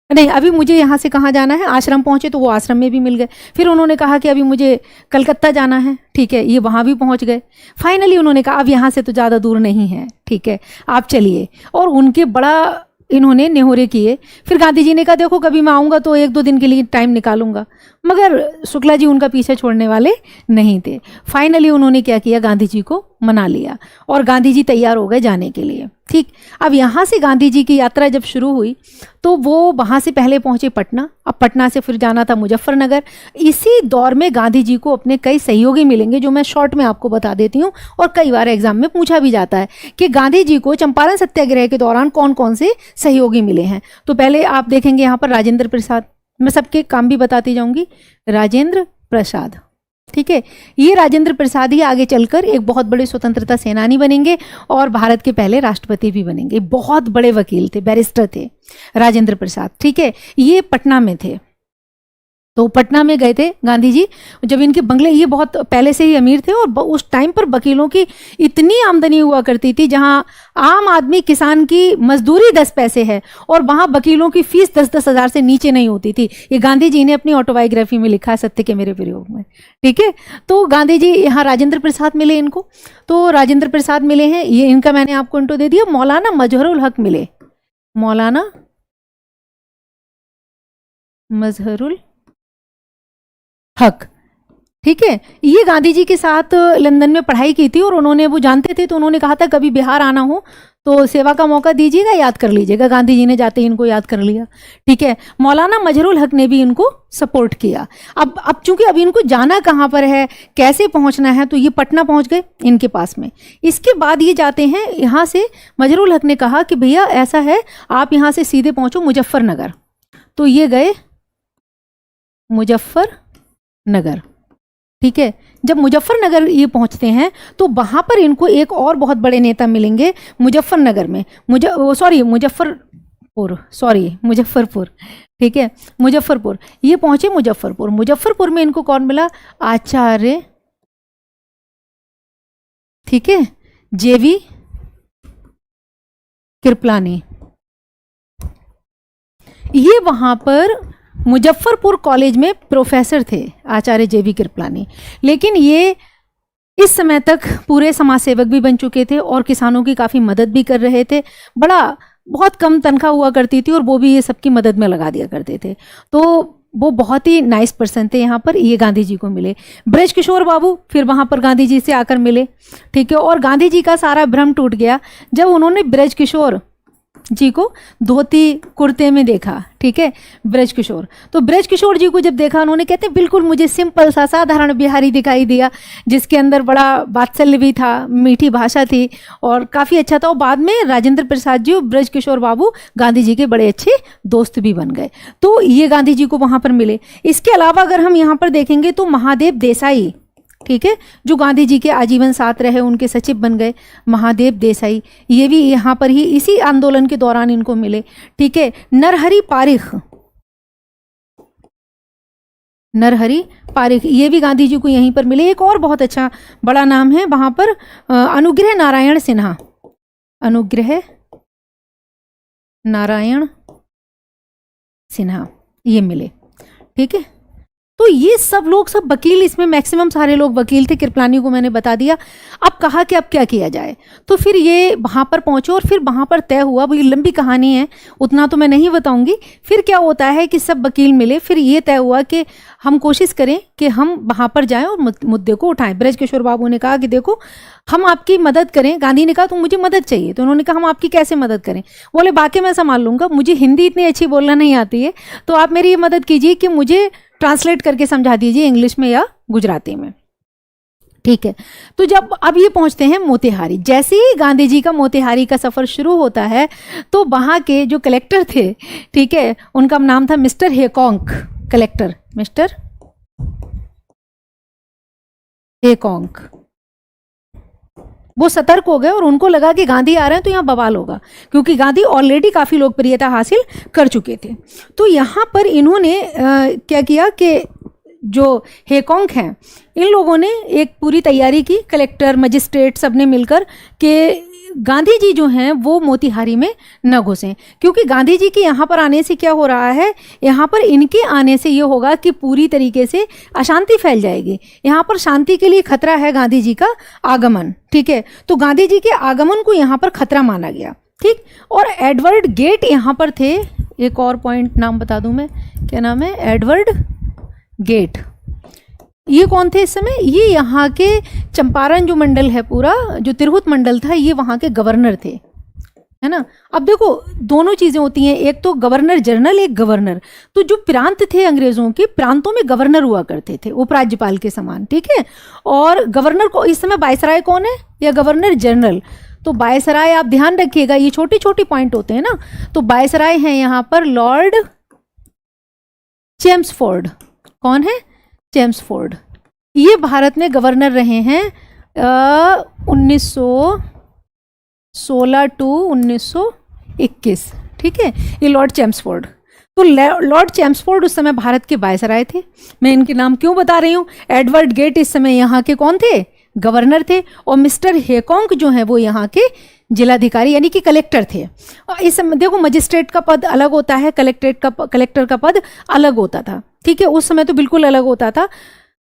नहीं अभी मुझे यहाँ से कहाँ जाना है। आश्रम पहुंचे तो वो आश्रम में भी मिल गए। फिर उन्होंने कहा कि अभी मुझे कलकत्ता जाना है, ठीक है, ये वहाँ भी पहुंच गए। फाइनली उन्होंने कहा अब यहाँ से तो ज़्यादा दूर नहीं है, ठीक है आप चलिए। और उनके बड़ा इन्होंने नेहोरे किए। फिर गांधी जी ने कहा देखो कभी मैं आऊँगा तो 1-2 दिन के लिए टाइम निकालूंगा, मगर शुक्ला जी उनका पीछे छोड़ने वाले नहीं थे। फाइनली उन्होंने क्या किया, गांधी जी को मना लिया और गांधी जी तैयार हो गए जाने के लिए। ठीक, अब यहाँ से गांधी जी की यात्रा जब शुरू हुई तो वो वहाँ से पहले पहुँचे पटना, अब पटना से फिर जाना था मुजफ्फरनगर। इसी दौर में गांधी जी को अपने कई सहयोगी मिलेंगे जो मैं शॉर्ट में आपको बता देती हूँ और कई बार एग्जाम में पूछा भी जाता है कि गांधी जी को चंपारण सत्याग्रह के दौरान कौन कौन से सहयोगी मिले हैं। तो पहले आप देखेंगे यहाँ पर राजेंद्र प्रसाद, मैं सबके काम भी बताती जाऊंगी। राजेंद्र प्रसाद, ठीक है, ये राजेंद्र प्रसाद ही आगे चलकर एक बहुत बड़े स्वतंत्रता सेनानी बनेंगे और भारत के पहले राष्ट्रपति भी बनेंगे। बहुत बड़े वकील थे, बैरिस्टर थे राजेंद्र प्रसाद। ठीक है, ये पटना में थे। तो पटना में गए थे गांधी जी, जब इनके बंगले, ये बहुत पहले से ही अमीर थे और उस टाइम पर वकीलों की इतनी आमदनी हुआ करती थी, जहां आम आदमी किसान की मजदूरी 10 पैसे है और वहां वकीलों की फीस 10-10 हज़ार से नीचे नहीं होती थी। ये गांधी जी ने अपनी ऑटोबायोग्राफी में लिखा है, सत्य के मेरे प्रयोग में। ठीक है, तो गांधी जी यहाँ राजेंद्र प्रसाद मिले इनको। तो राजेंद्र प्रसाद मिले हैं, ये इनका मैंने आपको इंट्रो दे दिया। मौलाना मजहरुल हक मिले, मौलाना मजहरुल हक। ठीक है, ये गांधी जी के साथ लंदन में पढ़ाई की थी और उन्होंने, वो जानते थे तो उन्होंने कहा था कभी बिहार आना हो तो सेवा का मौका दीजिएगा, याद कर लीजिएगा। गांधी जी ने जाते ही इनको याद कर लिया। ठीक है, मौलाना मजहरुल हक ने भी इनको सपोर्ट किया। अब चूंकि अभी इनको जाना कहाँ पर है, कैसे पहुंचना है, तो ये पटना पहुंच गए इनके पास में। इसके बाद ये जाते हैं यहाँ से, मजहरुल हक ने कहा कि भैया ऐसा है आप यहाँ से सीधे पहुंचो मुजफ्फरनगर। तो ये गए मुजफ्फरनगर। ठीक है, जब मुजफ्फरनगर ये पहुंचते हैं तो वहां पर इनको एक और बहुत बड़े नेता मिलेंगे मुजफ्फरनगर में, मुजफ्फरपुर। ठीक है, मुजफ्फरपुर, ये पहुंचे मुजफ्फरपुर। मुजफ्फरपुर में इनको कौन मिला, आचार्य, ठीक है, जेवी कृपलानी। ये वहां पर मुजफ्फरपुर कॉलेज में प्रोफेसर थे आचार्य जेवी कृपलानी, लेकिन ये इस समय तक पूरे समाज सेवक भी बन चुके थे और किसानों की काफ़ी मदद भी कर रहे थे। बहुत कम तनख्वाह हुआ करती थी और वो भी ये सबकी मदद में लगा दिया करते थे। तो वो बहुत ही नाइस पर्सन थे। यहाँ पर ये गांधी जी को मिले। ब्रजकिशोर बाबू फिर वहाँ पर गांधी जी से आकर मिले। ठीक है, और गांधी जी का सारा भ्रम टूट गया जब उन्होंने ब्रजकिशोर जी को धोती कुर्ते में देखा। ठीक है, ब्रजकिशोर, तो ब्रजकिशोर जी को जब देखा उन्होंने, कहते बिल्कुल मुझे सिंपल सा साधारण बिहारी दिखाई दिया, जिसके अंदर बड़ा वात्सल्य भी था, मीठी भाषा थी और काफ़ी अच्छा था। और बाद में राजेंद्र प्रसाद जी और ब्रजकिशोर बाबू गांधी जी के बड़े अच्छे दोस्त भी बन गए। तो ये गांधी जी को वहाँ पर मिले। इसके अलावा अगर हम यहाँ पर देखेंगे तो महादेव देसाई, ठीक है, जो गांधी जी के आजीवन साथ रहे, उनके सचिव बन गए महादेव देसाई, ये भी यहाँ पर ही इसी आंदोलन के दौरान इनको मिले। ठीक है, नरहरि पारिख, ये भी गांधी जी को यहीं पर मिले। एक और बहुत अच्छा बड़ा नाम है वहाँ पर, अनुग्रह नारायण सिन्हा, अनुग्रह नारायण सिन्हा, ये मिले। ठीक है, तो ये सब लोग, सब वकील, इसमें मैक्सिमम सारे लोग वकील थे। कृपलानी को मैंने बता दिया। अब कहा कि अब क्या किया जाए, तो फिर ये वहाँ पर पहुँचे और फिर वहाँ पर तय हुआ, ये लंबी कहानी है, उतना तो मैं नहीं बताऊंगी। फिर क्या होता है कि सब वकील मिले, फिर ये तय हुआ कि हम कोशिश करें कि हम वहाँ पर जाएं और मुद्दे को उठाएं। ब्रजकिशोर बाबू ने कहा कि देखो हम आपकी मदद करें। गांधी ने कहा तो मुझे मदद चाहिए, तो उन्होंने कहा हम आपकी कैसे मदद करें। बोले बाकी मैं संभाल लूँगा, मुझे हिंदी इतनी अच्छी बोलना नहीं आती है, तो आप मेरी ये मदद कीजिए कि मुझे ट्रांसलेट करके समझा दीजिए इंग्लिश में या गुजराती में। ठीक है, तो जब अब ये पहुंचते हैं मोतिहारी। जैसे ही गांधी जी का मोतिहारी का सफ़र शुरू होता है तो वहाँ के जो कलेक्टर थे, ठीक है, उनका नाम था मिस्टर हेकॉन्क। कलेक्टर मिस्टर हेकॉन्क, वो सतर्क हो गए और उनको लगा कि गांधी आ रहे हैं तो यहाँ बवाल होगा, क्योंकि गांधी ऑलरेडी काफ़ी लोकप्रियता हासिल कर चुके थे। तो यहाँ पर इन्होंने क्या किया कि जो हेकॉन्क हैं, इन लोगों ने एक पूरी तैयारी की, कलेक्टर, मजिस्ट्रेट सब ने मिलकर, कि गांधी जी जो हैं वो मोतिहारी में न घुसें, क्योंकि गांधी जी के यहाँ पर आने से क्या हो रहा है, यहाँ पर इनके आने से ये होगा कि पूरी तरीके से अशांति फैल जाएगी। यहाँ पर शांति के लिए खतरा है गांधी जी का आगमन। ठीक है, तो गांधी जी के आगमन को यहाँ पर खतरा माना गया। ठीक, और एडवर्ड गेट यहाँ पर थे। एक और पॉइंट नाम बता दूं मैं, क्या नाम है, एडवर्ड गेट। ये कौन थे इस समय, ये यहाँ के चंपारण जो मंडल है पूरा, जो तिरहुत मंडल था, ये वहाँ के गवर्नर थे, है ना। अब देखो दोनों चीज़ें होती हैं, एक तो गवर्नर जनरल, एक गवर्नर। तो जो प्रांत थे अंग्रेज़ों के, प्रांतों में गवर्नर हुआ करते थे, उपराज्यपाल के समान। ठीक है, और गवर्नर को इस समय वायसराय कौन है, या गवर्नर जनरल। तो वायसराय आप ध्यान रखिएगा, ये छोटे छोटे पॉइंट होते हैं ना। तो वायसराय हैं यहाँ पर लॉर्ड चेम्सफोर्ड। कौन है, चेम्सफोर्ड। ये भारत में गवर्नर रहे हैं 1916 टू 1921। ठीक है, ये लॉर्ड चेम्सफोर्ड। तो लॉर्ड चेम्सफोर्ड उस समय भारत के वायसराय थे। मैं इनके नाम क्यों बता रही हूँ, एडवर्ड गेट इस समय यहाँ के कौन थे, गवर्नर थे, और मिस्टर हेकॉन्क जो है वो यहाँ के जिलाधिकारी यानी कि कलेक्टर थे। और इस समय देखो मजिस्ट्रेट का पद अलग होता है, कलेक्टर का पद अलग होता था। ठीक है, उस समय तो बिल्कुल अलग होता था।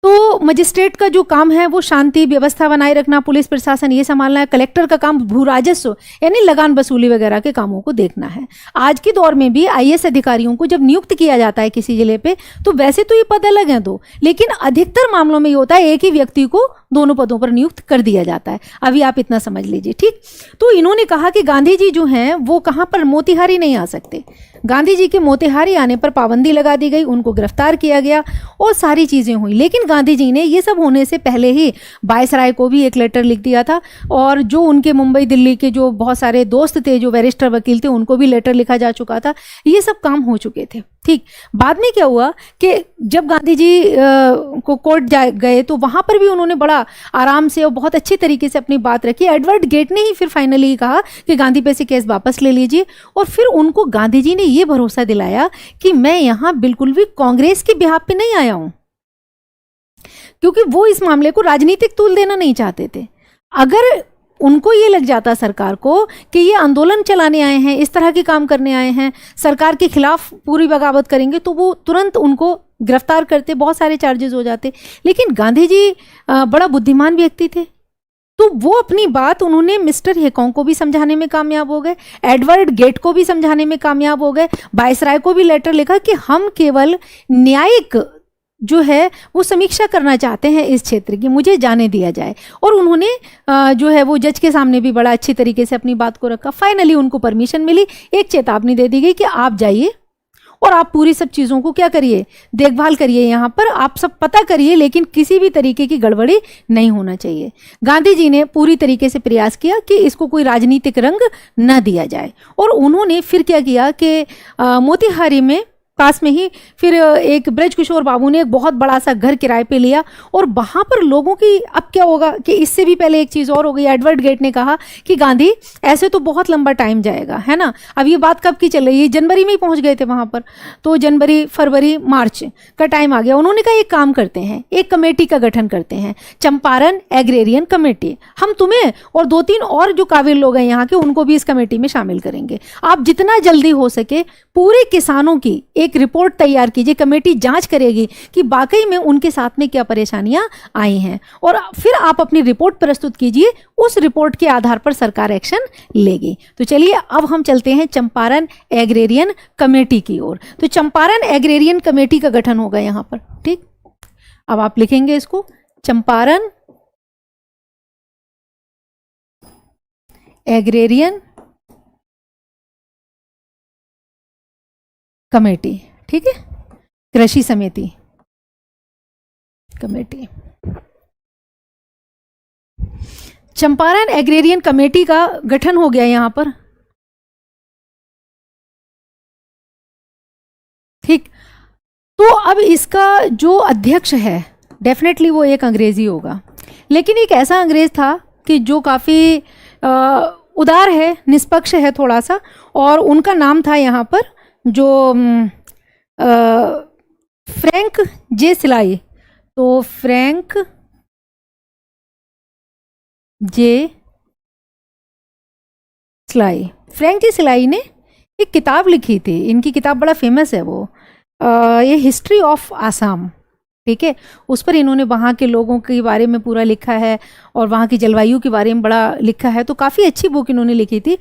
तो मजिस्ट्रेट का जो काम है वो शांति व्यवस्था बनाए रखना, पुलिस प्रशासन ये संभालना है। कलेक्टर का काम भू राजस्व यानी लगान वसूली वगैरह के कामों को देखना है। आज के दौर में भी आईएएस अधिकारियों को जब नियुक्त किया जाता है किसी जिले पे, तो वैसे तो ये पद अलग हैं दो, लेकिन अधिकतर मामलों में ये होता है एक ही व्यक्ति को दोनों पदों पर नियुक्त कर दिया जाता है। अभी आप इतना समझ लीजिए। ठीक, तो इन्होंने कहा कि गांधी जी जो हैं वो कहाँ पर, मोतिहारी नहीं आ सकते। गांधी जी के मोतिहारी आने पर पाबंदी लगा दी गई, उनको गिरफ्तार किया गया और सारी चीज़ें हुई। लेकिन गांधी जी ने ये सब होने से पहले ही वायसराय को भी एक लेटर लिख दिया था, और जो उनके मुंबई दिल्ली के जो बहुत सारे दोस्त थे, जो बैरिस्टर वकील थे, उनको भी लेटर लिखा जा चुका था। ये सब काम हो चुके थे। ठीक, बाद में क्या हुआ कि जब गांधी जी को कोर्ट गए तो वहाँ पर भी उन्होंने बड़ा आराम से और बहुत अच्छी तरीके से अपनी बात रखी। एडवर्ड गेट ने ही फिर फाइनली कहा कि गांधी पे से केस वापस ले लीजिए, और फिर उनको गांधी जी ने ये भरोसा दिलाया कि मैं यहाँ बिल्कुल भी कांग्रेस के बिहाफ पे नहीं आया हूँ, क्योंकि वो इस मामले को राजनीतिक तूल देना नहीं चाहते थे। अगर उनको ये लग जाता सरकार को कि ये आंदोलन चलाने आए हैं, इस तरह के काम करने आए हैं, सरकार के खिलाफ पूरी बगावत करेंगे, तो वो तुरंत उनको गिरफ्तार करते, बहुत सारे चार्जेस हो जाते। लेकिन गांधी जी बड़ा बुद्धिमान व्यक्ति थे, तो वो अपनी बात उन्होंने मिस्टर हेकॉन्क को भी समझाने में कामयाब हो गए, एडवर्ड गेट को भी समझाने में कामयाब हो गए, वायसराय को भी लेटर लिखा कि हम केवल न्यायिक जो है वो समीक्षा करना चाहते हैं इस क्षेत्र की, मुझे जाने दिया जाए। और उन्होंने जो है वो जज के सामने भी बड़ा अच्छी तरीके से अपनी बात को रखा। फाइनली उनको परमिशन मिली, एक चेतावनी दे दी गई कि आप जाइए और आप पूरी सब चीज़ों को क्या करिए, देखभाल करिए, यहाँ पर आप सब पता करिए, लेकिन किसी भी तरीके की गड़बड़ी नहीं होना चाहिए। गांधी जी ने पूरी तरीके से प्रयास किया कि इसको कोई राजनीतिक रंग न दिया जाए, और उन्होंने फिर क्या किया कि मोतिहारी में पास में ही फिर एक ब्रजकिशोर बाबू ने एक बहुत बड़ा सा घर किराए पे लिया, और वहाँ पर लोगों की, अब क्या होगा कि इससे भी पहले एक चीज़ और हो गई। एडवर्ड गेट ने कहा कि गांधी ऐसे तो बहुत लंबा टाइम जाएगा, है ना। अब ये बात कब की चल रही है, जनवरी में ही पहुँच गए थे वहाँ पर, तो जनवरी फरवरी मार्च का टाइम आ गया। उन्होंने कहा एक काम करते हैं, एक कमेटी का गठन करते हैं, चंपारण एग्रेरियन कमेटी। हम तुम्हें और 2-3 और जो काबिल लोग हैं यहाँ के, उनको भी इस कमेटी में शामिल करेंगे। आप जितना जल्दी हो सके पूरे किसानों की एक रिपोर्ट तैयार कीजिए, कमेटी जांच करेगी कि वाकई में उनके साथ में क्या परेशानियां आई हैं, और फिर आप अपनी रिपोर्ट प्रस्तुत कीजिए, उस रिपोर्ट के आधार पर सरकार एक्शन लेगी। तो चलिए अब हम चलते हैं चंपारण एग्रेरियन कमेटी की ओर। तो चंपारण एग्रेरियन कमेटी का गठन होगा यहां पर, ठीक। अब आप लिखेंगे इसको, चंपारण एग्रेरियन कमेटी, ठीक है, कृषि समिति कमेटी। चंपारण एग्रेरियन कमेटी का गठन हो गया यहां पर, ठीक। तो अब इसका जो अध्यक्ष है डेफिनेटली वो एक अंग्रेजी होगा, लेकिन एक ऐसा अंग्रेज था कि जो काफ़ी उदार है, निष्पक्ष है थोड़ा सा, और उनका नाम था यहाँ पर जो फ्रैंक जे सिलाई। तो फ्रैंक जे सिलाई, फ्रैंक जे सिलाई ने एक किताब लिखी थी, इनकी किताब बड़ा फेमस है वो, ये हिस्ट्री ऑफ आसाम, ठीक है। उस पर इन्होंने वहाँ के लोगों के बारे में पूरा लिखा है और वहाँ की जलवायु के बारे में बड़ा लिखा है। तो काफ़ी अच्छी बुक इन्होंने लिखी थी,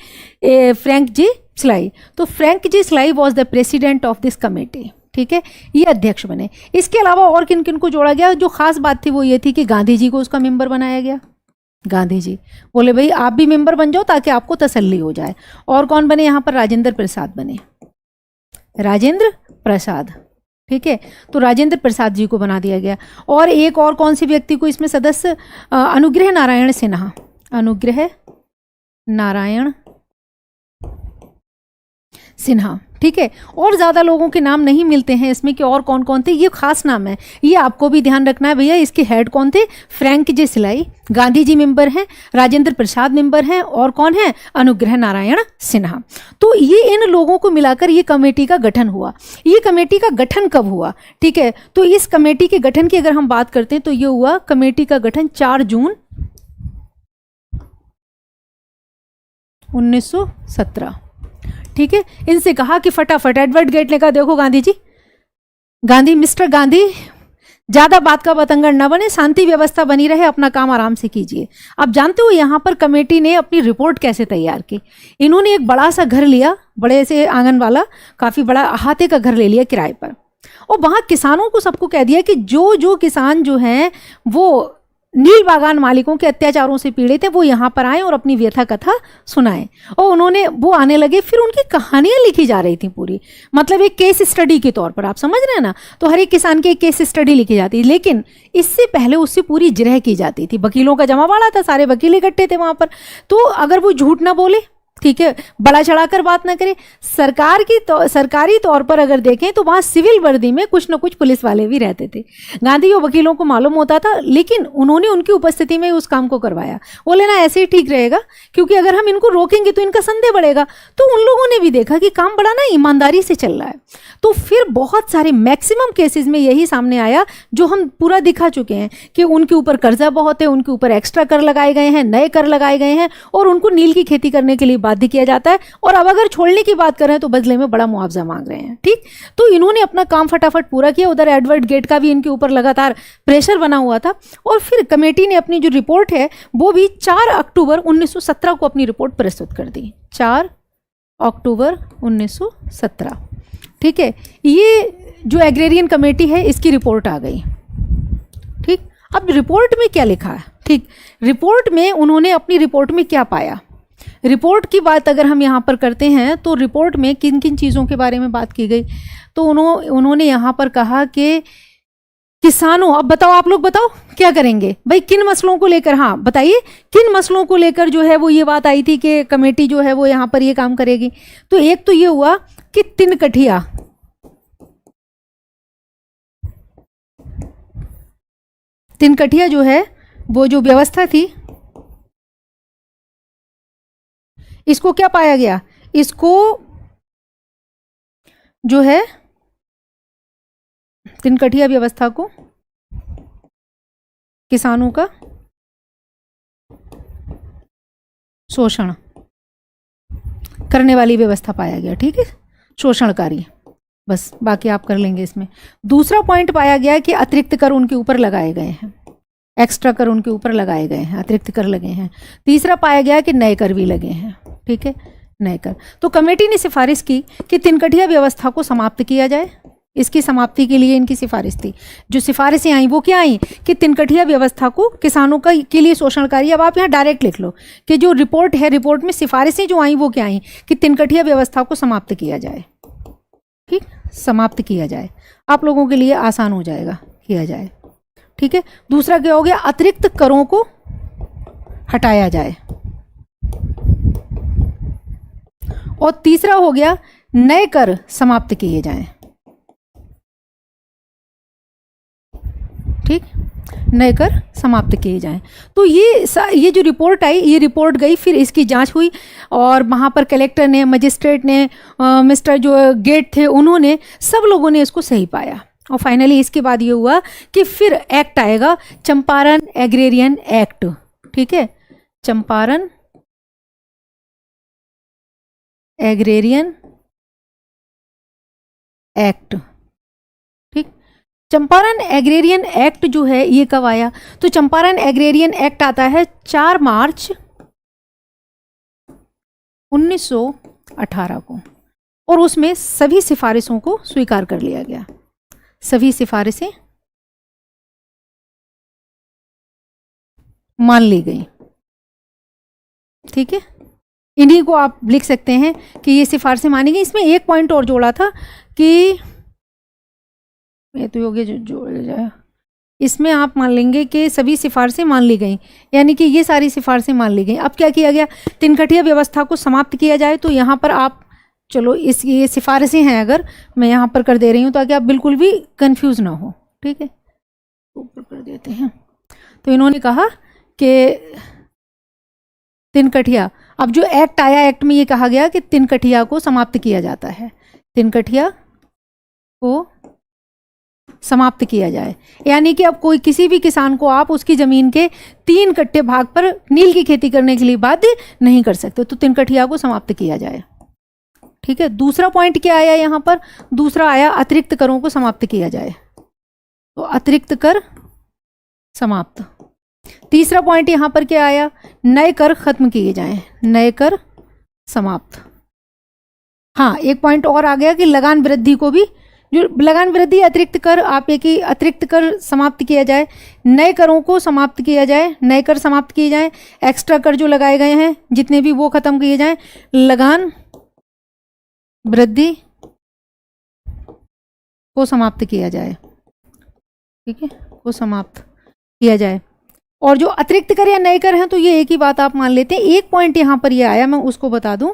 फ्रैंक जे स्लाई। तो Frank J sly was the president of this committee, ठीक है, ये अध्यक्ष बने। इसके अलावा और किन किन को जोड़ा गया? जो खास बात थी वो ये थी कि गांधी जी को उसका मेंबर बनाया गया। गांधी जी बोले भाई आप भी मेंबर बन जाओ ताकि आपको तसल्ली हो जाए। और कौन बने यहाँ पर? राजेंद्र प्रसाद बने, राजेंद्र प्रसाद, ठीक है। तो राजेंद्र प्रसाद जी को बना दिया गया। और एक और कौन से व्यक्ति को इसमें सदस्य? अनुग्रह नारायण सिन्हा, अनुग्रह नारायण सिन्हा, ठीक है। और ज़्यादा लोगों के नाम नहीं मिलते हैं इसमें कि और कौन कौन थे, ये खास नाम है, ये आपको भी ध्यान रखना है भैया। इसके हेड कौन थे? फ्रैंक जे सिलाई, गांधी जी मेंबर हैं, राजेंद्र प्रसाद मेंबर हैं, और कौन है? अनुग्रह नारायण सिन्हा। तो ये इन लोगों को मिलाकर ये कमेटी का गठन हुआ। ये कमेटी का गठन कब हुआ? ठीक है, तो इस कमेटी के गठन की अगर हम बात करते हैं तो ये हुआ कमेटी का गठन 4 जून 1917, ठीक है। इनसे कहा कि फटाफट, एडवर्ड गेट ने कहा देखो गांधी जी, गांधी मिस्टर गांधी, ज्यादा बात का बतंगड़ ना बने, शांति व्यवस्था बनी रहे, अपना काम आराम से कीजिए। आप जानते हो यहां पर कमेटी ने अपनी रिपोर्ट कैसे तैयार की? इन्होंने एक बड़ा सा घर लिया, बड़े से आंगन वाला, काफी बड़ा अहाते का घर ले लिया किराए पर, और वहां किसानों को सबको कह दिया कि जो जो किसान जो हैं वो नील बागान मालिकों के अत्याचारों से पीड़ित है वो यहाँ पर आए और अपनी व्यथा कथा सुनाएं। और उन्होंने वो आने लगे, फिर उनकी कहानियां लिखी जा रही थी पूरी, मतलब एक केस स्टडी के तौर पर, आप समझ रहे हैं ना। तो हर एक किसान की एक केस स्टडी लिखी जाती, लेकिन इससे पहले उससे पूरी जिरह की जाती थी। वकीलों का जमावाड़ा था, सारे वकील इकट्ठे थे वहां पर। तो अगर वो झूठ ना बोले, ठीक है, बड़ा चढ़ाकर बात ना करे, सरकारी तौर पर अगर देखें तो वहां सिविल वर्दी में कुछ न कुछ पुलिस वाले भी रहते थे। गांधी और वकीलों को मालूम होता था, लेकिन उन्होंने उनकी उपस्थिति में उस काम को करवाया। बोले ना ऐसे ही ठीक रहेगा, क्योंकि अगर हम इनको रोकेंगे तो इनका संदेह बढ़ेगा। तो उन लोगों ने भी देखा कि काम बड़ा ना ईमानदारी से चल रहा है। तो फिर बहुत सारे मैक्सिमम केसेस में यही सामने आया जो हम पूरा दिखा चुके हैं कि उनके ऊपर कर्जा बहुत है, उनके ऊपर एक्स्ट्रा कर लगाए गए हैं, नए कर लगाए गए हैं, और उनको नील की खेती करने के लिए बाध्य किया जाता है। और अब अगर छोड़ने की बात करें तो बदले में बड़ा मुआवजा मांग रहे हैं, ठीक। तो इन्होंने अपना काम फटाफट पूरा किया। उधर एडवर्ड गेट का भी इनके ऊपर लगातार प्रेशर बना हुआ था। और फिर कमेटी ने अपनी जो रिपोर्ट है वो भी 4 अक्टूबर 1917 को अपनी रिपोर्ट प्रस्तुत कर दी। 4 अक्टूबर 1917, ठीक है। ये जो एग्रेरियन कमेटी है इसकी रिपोर्ट आ गई, ठीक। अब रिपोर्ट में क्या लिखा है? ठीक, रिपोर्ट में उन्होंने अपनी रिपोर्ट में क्या पाया? रिपोर्ट की बात अगर हम यहाँ पर करते हैं तो रिपोर्ट में किन किन चीज़ों के बारे में बात की गई? तो उन्होंने यहाँ पर कहा कि किसानों, अब बताओ, आप लोग बताओ क्या करेंगे भाई, किन मसलों को लेकर? हाँ बताइए, किन मसलों को लेकर जो है वो ये बात आई थी कि कमेटी जो है वो यहाँ पर ये काम करेगी? तो एक तो ये हुआ कि तिनकठिया, तिनकठिया जो है वो जो व्यवस्था थी, इसको क्या पाया गया? इसको जो है तिनकठिया व्यवस्था को किसानों का शोषण करने वाली व्यवस्था पाया गया, ठीक है, शोषणकारी। बस बाकी आप कर लेंगे इसमें। दूसरा पॉइंट पाया गया कि अतिरिक्त कर उनके ऊपर लगाए गए हैं, एक्स्ट्रा कर उनके ऊपर लगाए गए हैं, अतिरिक्त कर लगे हैं। तीसरा पाया गया कि नए कर भी लगे हैं। ठीक है, नए कर। तो कमेटी ने सिफारिश की कि तिनकठिया व्यवस्था को समाप्त किया जाए। इसकी समाप्ति के लिए इनकी सिफारिश थी। जो सिफारिशें आई वो क्या आई कि तिनकठिया व्यवस्था को किसानों का के लिए शोषणकारी। अब आप यहाँ डायरेक्ट लिख लो कि जो रिपोर्ट है, रिपोर्ट में सिफारिशें जो आई वो क्या आई कि तिनकठिया व्यवस्था को समाप्त किया जाए। ठीक, समाप्त किया जाए, आप लोगों के लिए आसान हो जाएगा, किया जाए। ठीक है, दूसरा क्या हो गया, अतिरिक्त करों को हटाया जाए। और तीसरा हो गया नए कर समाप्त किए जाएं। ठीक, नए कर समाप्त किए जाएं। तो ये जो रिपोर्ट आई, ये रिपोर्ट गई, फिर इसकी जांच हुई और वहाँ पर कलेक्टर ने, मजिस्ट्रेट ने, मिस्टर जो गेट थे, उन्होंने, सब लोगों ने इसको सही पाया। और फाइनली इसके बाद ये हुआ कि फिर एक्ट आएगा, चंपारण एग्रेरियन एक्ट। ठीक है, चंपारण एग्रेरियन एक्ट। ठीक, चंपारण एग्रेरियन एक्ट जो है ये कब आया, तो चंपारण एग्रेरियन एक्ट आता है 4 मार्च 1918 को, और उसमें सभी सिफारिशों को स्वीकार कर लिया गया। सभी सिफारिशें मान ली गई। ठीक है, इन्हीं को आप लिख सकते हैं कि ये सिफारिशें मानी गई। इसमें एक पॉइंट और जोड़ा था कि ये तो योग्य जोड़ जाए, इसमें आप मान लेंगे कि सभी सिफारिशें मान ली गई, यानी कि ये सारी सिफारिशें मान ली गई। अब क्या किया गया, तिनकठिया व्यवस्था को समाप्त किया जाए। तो यहाँ पर आप, चलो इस ये सिफारिशें हैं, अगर मैं यहाँ पर कर दे रही हूँ ताकि आप बिल्कुल भी कंफ्यूज ना हो। ठीक है, ऊपर कर देते हैं। तो इन्होंने कहा कि तिनकठिया, अब जो एक्ट आया, एक्ट में ये कहा गया कि तिनकठिया को समाप्त किया जाता है, तिनकठिया को समाप्त किया जाए। यानी कि अब कोई किसी भी किसान को आप उसकी जमीन के 3 कट्टे भाग पर नील की खेती करने के लिए बाध्य नहीं कर सकते। तो तिनकठिया को समाप्त किया जाए। ठीक है, दूसरा पॉइंट क्या आया यहाँ पर, दूसरा आया अतिरिक्त करों को समाप्त किया जाए। तो अतिरिक्त कर समाप्त। तीसरा पॉइंट यहाँ पर क्या आया, नए कर खत्म किए जाएं, नए कर समाप्त। हाँ, एक पॉइंट और आ गया कि लगान वृद्धि को भी, जो लगान वृद्धि अतिरिक्त कर, आप एक ही अतिरिक्त कर समाप्त किया जाए, नए करों को समाप्त किया जाए, नए कर समाप्त किए जाएं, एक्स्ट्रा कर जो लगाए गए हैं जितने भी वो खत्म किए जाएं, लगान वृद्धि को समाप्त किया जाए। ठीक है, को समाप्त किया जाए। और जो अतिरिक्त कर या नए कर हैं तो ये एक ही बात आप मान लेते हैं। एक पॉइंट यहां पर ये आया, मैं उसको बता दूं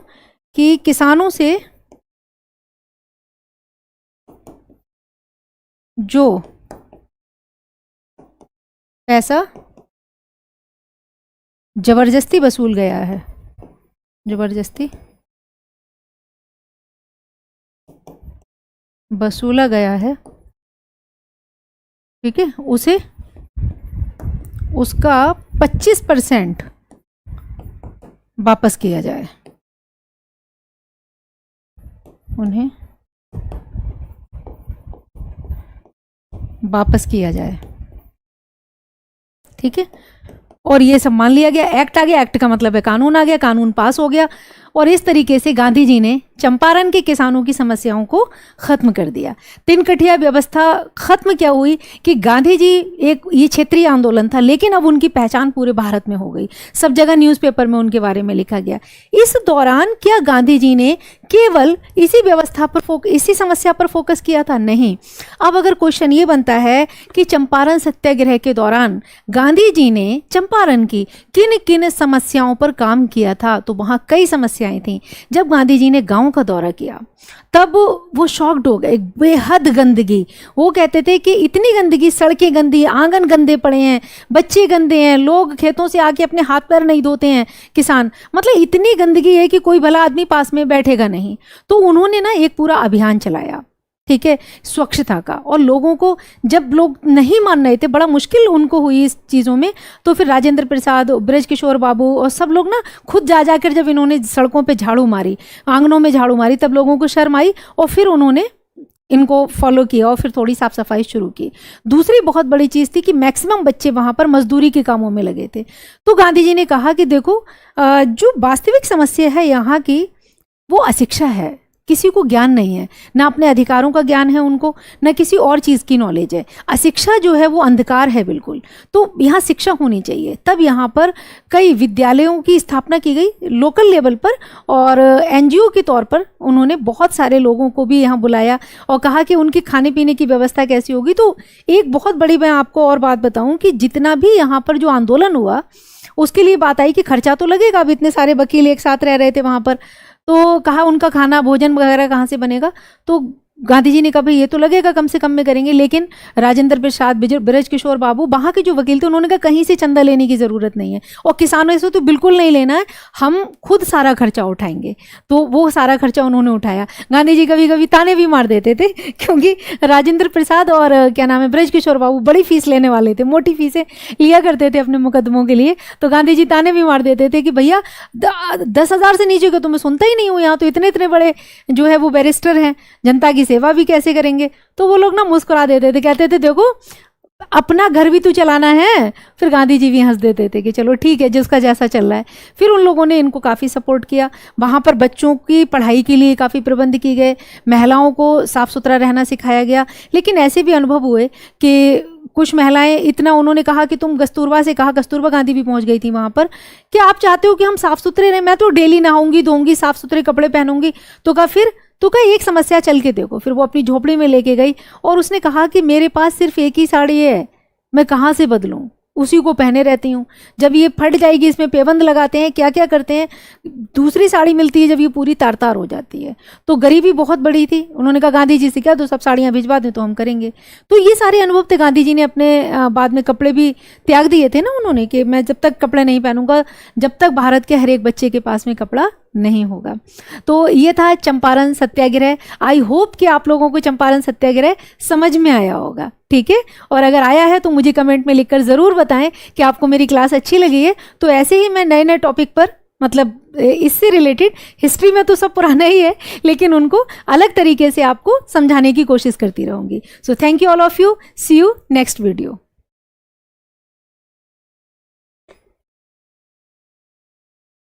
कि किसानों से जो पैसा जबरदस्ती वसूल गया है, जबरदस्ती वसूला गया है, ठीक है, उसे उसका 25% वापस किया जाए, उन्हें वापस किया जाए। ठीक है, और ये सब मान लिया गया। एक्ट आ गया, एक्ट का मतलब है कानून आ गया, कानून पास हो गया। और इस तरीके से गांधी जी ने चंपारण के किसानों की समस्याओं को खत्म कर दिया। तिनकठिया व्यवस्था खत्म क्या हुई कि गांधी जी, एक ये क्षेत्रीय आंदोलन था, लेकिन अब उनकी पहचान पूरे भारत में हो गई, सब जगह न्यूज़पेपर में उनके बारे में लिखा गया। इस दौरान क्या गांधी जी ने केवल इसी व्यवस्था पर इसी समस्या पर फोकस किया था? नहीं। अब अगर क्वेश्चन ये बनता है कि चंपारण सत्याग्रह के दौरान गांधी जी ने चंपारण की किन किन समस्याओं पर काम किया था, तो वहाँ कई समस्याएं थीं। जब गांधी जी ने गांव का दौरा किया तब वो शॉक्ड हो गए, बेहद गंदगी। वो कहते थे कि इतनी गंदगी, सड़कें गंदी, आंगन गंदे पड़े हैं, बच्चे गंदे हैं, लोग खेतों से आके अपने हाथ पैर नहीं धोते हैं किसान, मतलब इतनी गंदगी है कि कोई भला आदमी पास में बैठेगा नहीं। तो उन्होंने ना एक पूरा अभियान चलाया ठीक है, स्वच्छता का। और लोगों को जब लोग नहीं मान रहे थे, बड़ा मुश्किल उनको हुई इस चीज़ों में, तो फिर राजेंद्र प्रसाद, ब्रजकिशोर बाबू और सब लोग ना खुद जा जाकर जब इन्होंने सड़कों पे झाड़ू मारी, आंगनों में झाड़ू मारी, तब लोगों को शर्म आई और फिर उन्होंने इनको फॉलो किया और फिर थोड़ी साफ सफाई शुरू की। दूसरी बहुत बड़ी चीज़ थी कि मैक्सिमम बच्चे वहाँ पर मजदूरी के कामों में लगे थे। तो गांधी जी ने कहा कि देखो, जो वास्तविक समस्या है यहाँ की, वो अशिक्षा है। किसी को ज्ञान नहीं है, ना अपने अधिकारों का ज्ञान है उनको, ना किसी और चीज़ की नॉलेज है। अशिक्षा जो है वो अंधकार है बिल्कुल। तो यहाँ शिक्षा होनी चाहिए। तब यहाँ पर कई विद्यालयों की स्थापना की गई लोकल लेवल पर, और एनजीओ के तौर पर उन्होंने बहुत सारे लोगों को भी यहाँ बुलाया और कहा कि उनके खाने पीने की व्यवस्था कैसी होगी। तो एक बहुत बड़ी मैं आपको और बात बताऊँ कि जितना भी यहाँ पर जो आंदोलन हुआ, उसके लिए बात आई कि खर्चा तो लगेगा। अब इतने सारे वकील एक साथ रह रहे थे वहाँ पर, तो कहा उनका खाना भोजन वगैरह कहाँ से बनेगा। तो गांधी जी ने कहा भाई ये तो लगेगा, कम से कम में करेंगे। लेकिन राजेंद्र प्रसाद, ब्रजकिशोर बाबू, वहाँ के जो वकील थे, उन्होंने कहा कहीं से चंदा लेने की ज़रूरत नहीं है और किसानों से तो बिल्कुल नहीं लेना है, हम खुद सारा खर्चा उठाएंगे। तो वो सारा खर्चा उन्होंने उठाया। गांधी जी कभी कभी ताने भी मार देते थे, क्योंकि राजेंद्र प्रसाद और क्या नाम है, ब्रजकिशोर बाबू बड़ी फीस लेने वाले थे, मोटी फीसें लिया करते थे अपने मुकदमों के लिए। तो गांधी जी ताने भी मार देते थे कि भैया 10,000 से नीचे का तो मैं सुनता ही नहीं हूँ, यहाँ तो इतने इतने बड़े जो है वो बैरिस्टर हैं, जनता की सेवा भी कैसे करेंगे। तो वो लोग ना मुस्कुरा देते थे, कहते थे देखो अपना घर भी तो चलाना है। फिर गांधी जी भी हंस देते थे कि चलो ठीक है, जिसका जैसा चल रहा है। फिर उन लोगों ने इनको काफ़ी सपोर्ट किया। वहाँ पर बच्चों की पढ़ाई के लिए काफ़ी प्रबंध किए गए, महिलाओं को साफ सुथरा रहना सिखाया गया। लेकिन ऐसे भी अनुभव हुए कि कुछ महिलाएं इतना, उन्होंने कहा कि तुम कस्तूरबा से कहा, कस्तूरबा गांधी भी पहुंच गई थी वहाँ पर, कि आप चाहते हो कि हम साफ सुथरे रहें, मैं तो डेली नहाऊंगी धोऊंगी, साफ सुथरे कपड़े पहनूंगी। तो कहा फिर तो कहा एक समस्या चल के देखो। फिर वो अपनी झोपड़ी में लेके गई और उसने कहा कि मेरे पास सिर्फ एक ही साड़ी है, मैं कहाँ से बदलूं, उसी को पहने रहती हूँ। जब ये फट जाएगी, इसमें पेबंद लगाते हैं, क्या क्या करते हैं, दूसरी साड़ी मिलती है जब ये पूरी तार तार हो जाती है। तो गरीबी बहुत बड़ी थी। उन्होंने कहा गांधी जी से क्या तो सब साड़ियाँ भिजवा दें तो हम करेंगे। तो ये सारे अनुभव थे। गांधी जी ने अपने बाद में कपड़े भी त्याग दिए थे ना उन्होंने, कि मैं जब तक कपड़े नहीं पहनूंगा, जब तक भारत के हर एक बच्चे के पास में कपड़ा नहीं होगा। तो ये था चंपारण सत्याग्रह। आई होप कि आप लोगों को चंपारण सत्याग्रह समझ में आया होगा, ठीक है। और अगर आया है तो मुझे कमेंट में लिखकर ज़रूर बताएं कि आपको मेरी क्लास अच्छी लगी है। तो ऐसे ही मैं नए नए टॉपिक पर, मतलब इससे रिलेटेड, हिस्ट्री में तो सब पुराना ही है, लेकिन उनको अलग तरीके से आपको समझाने की कोशिश करती रहूँगी। So thank you all of you, see you next video.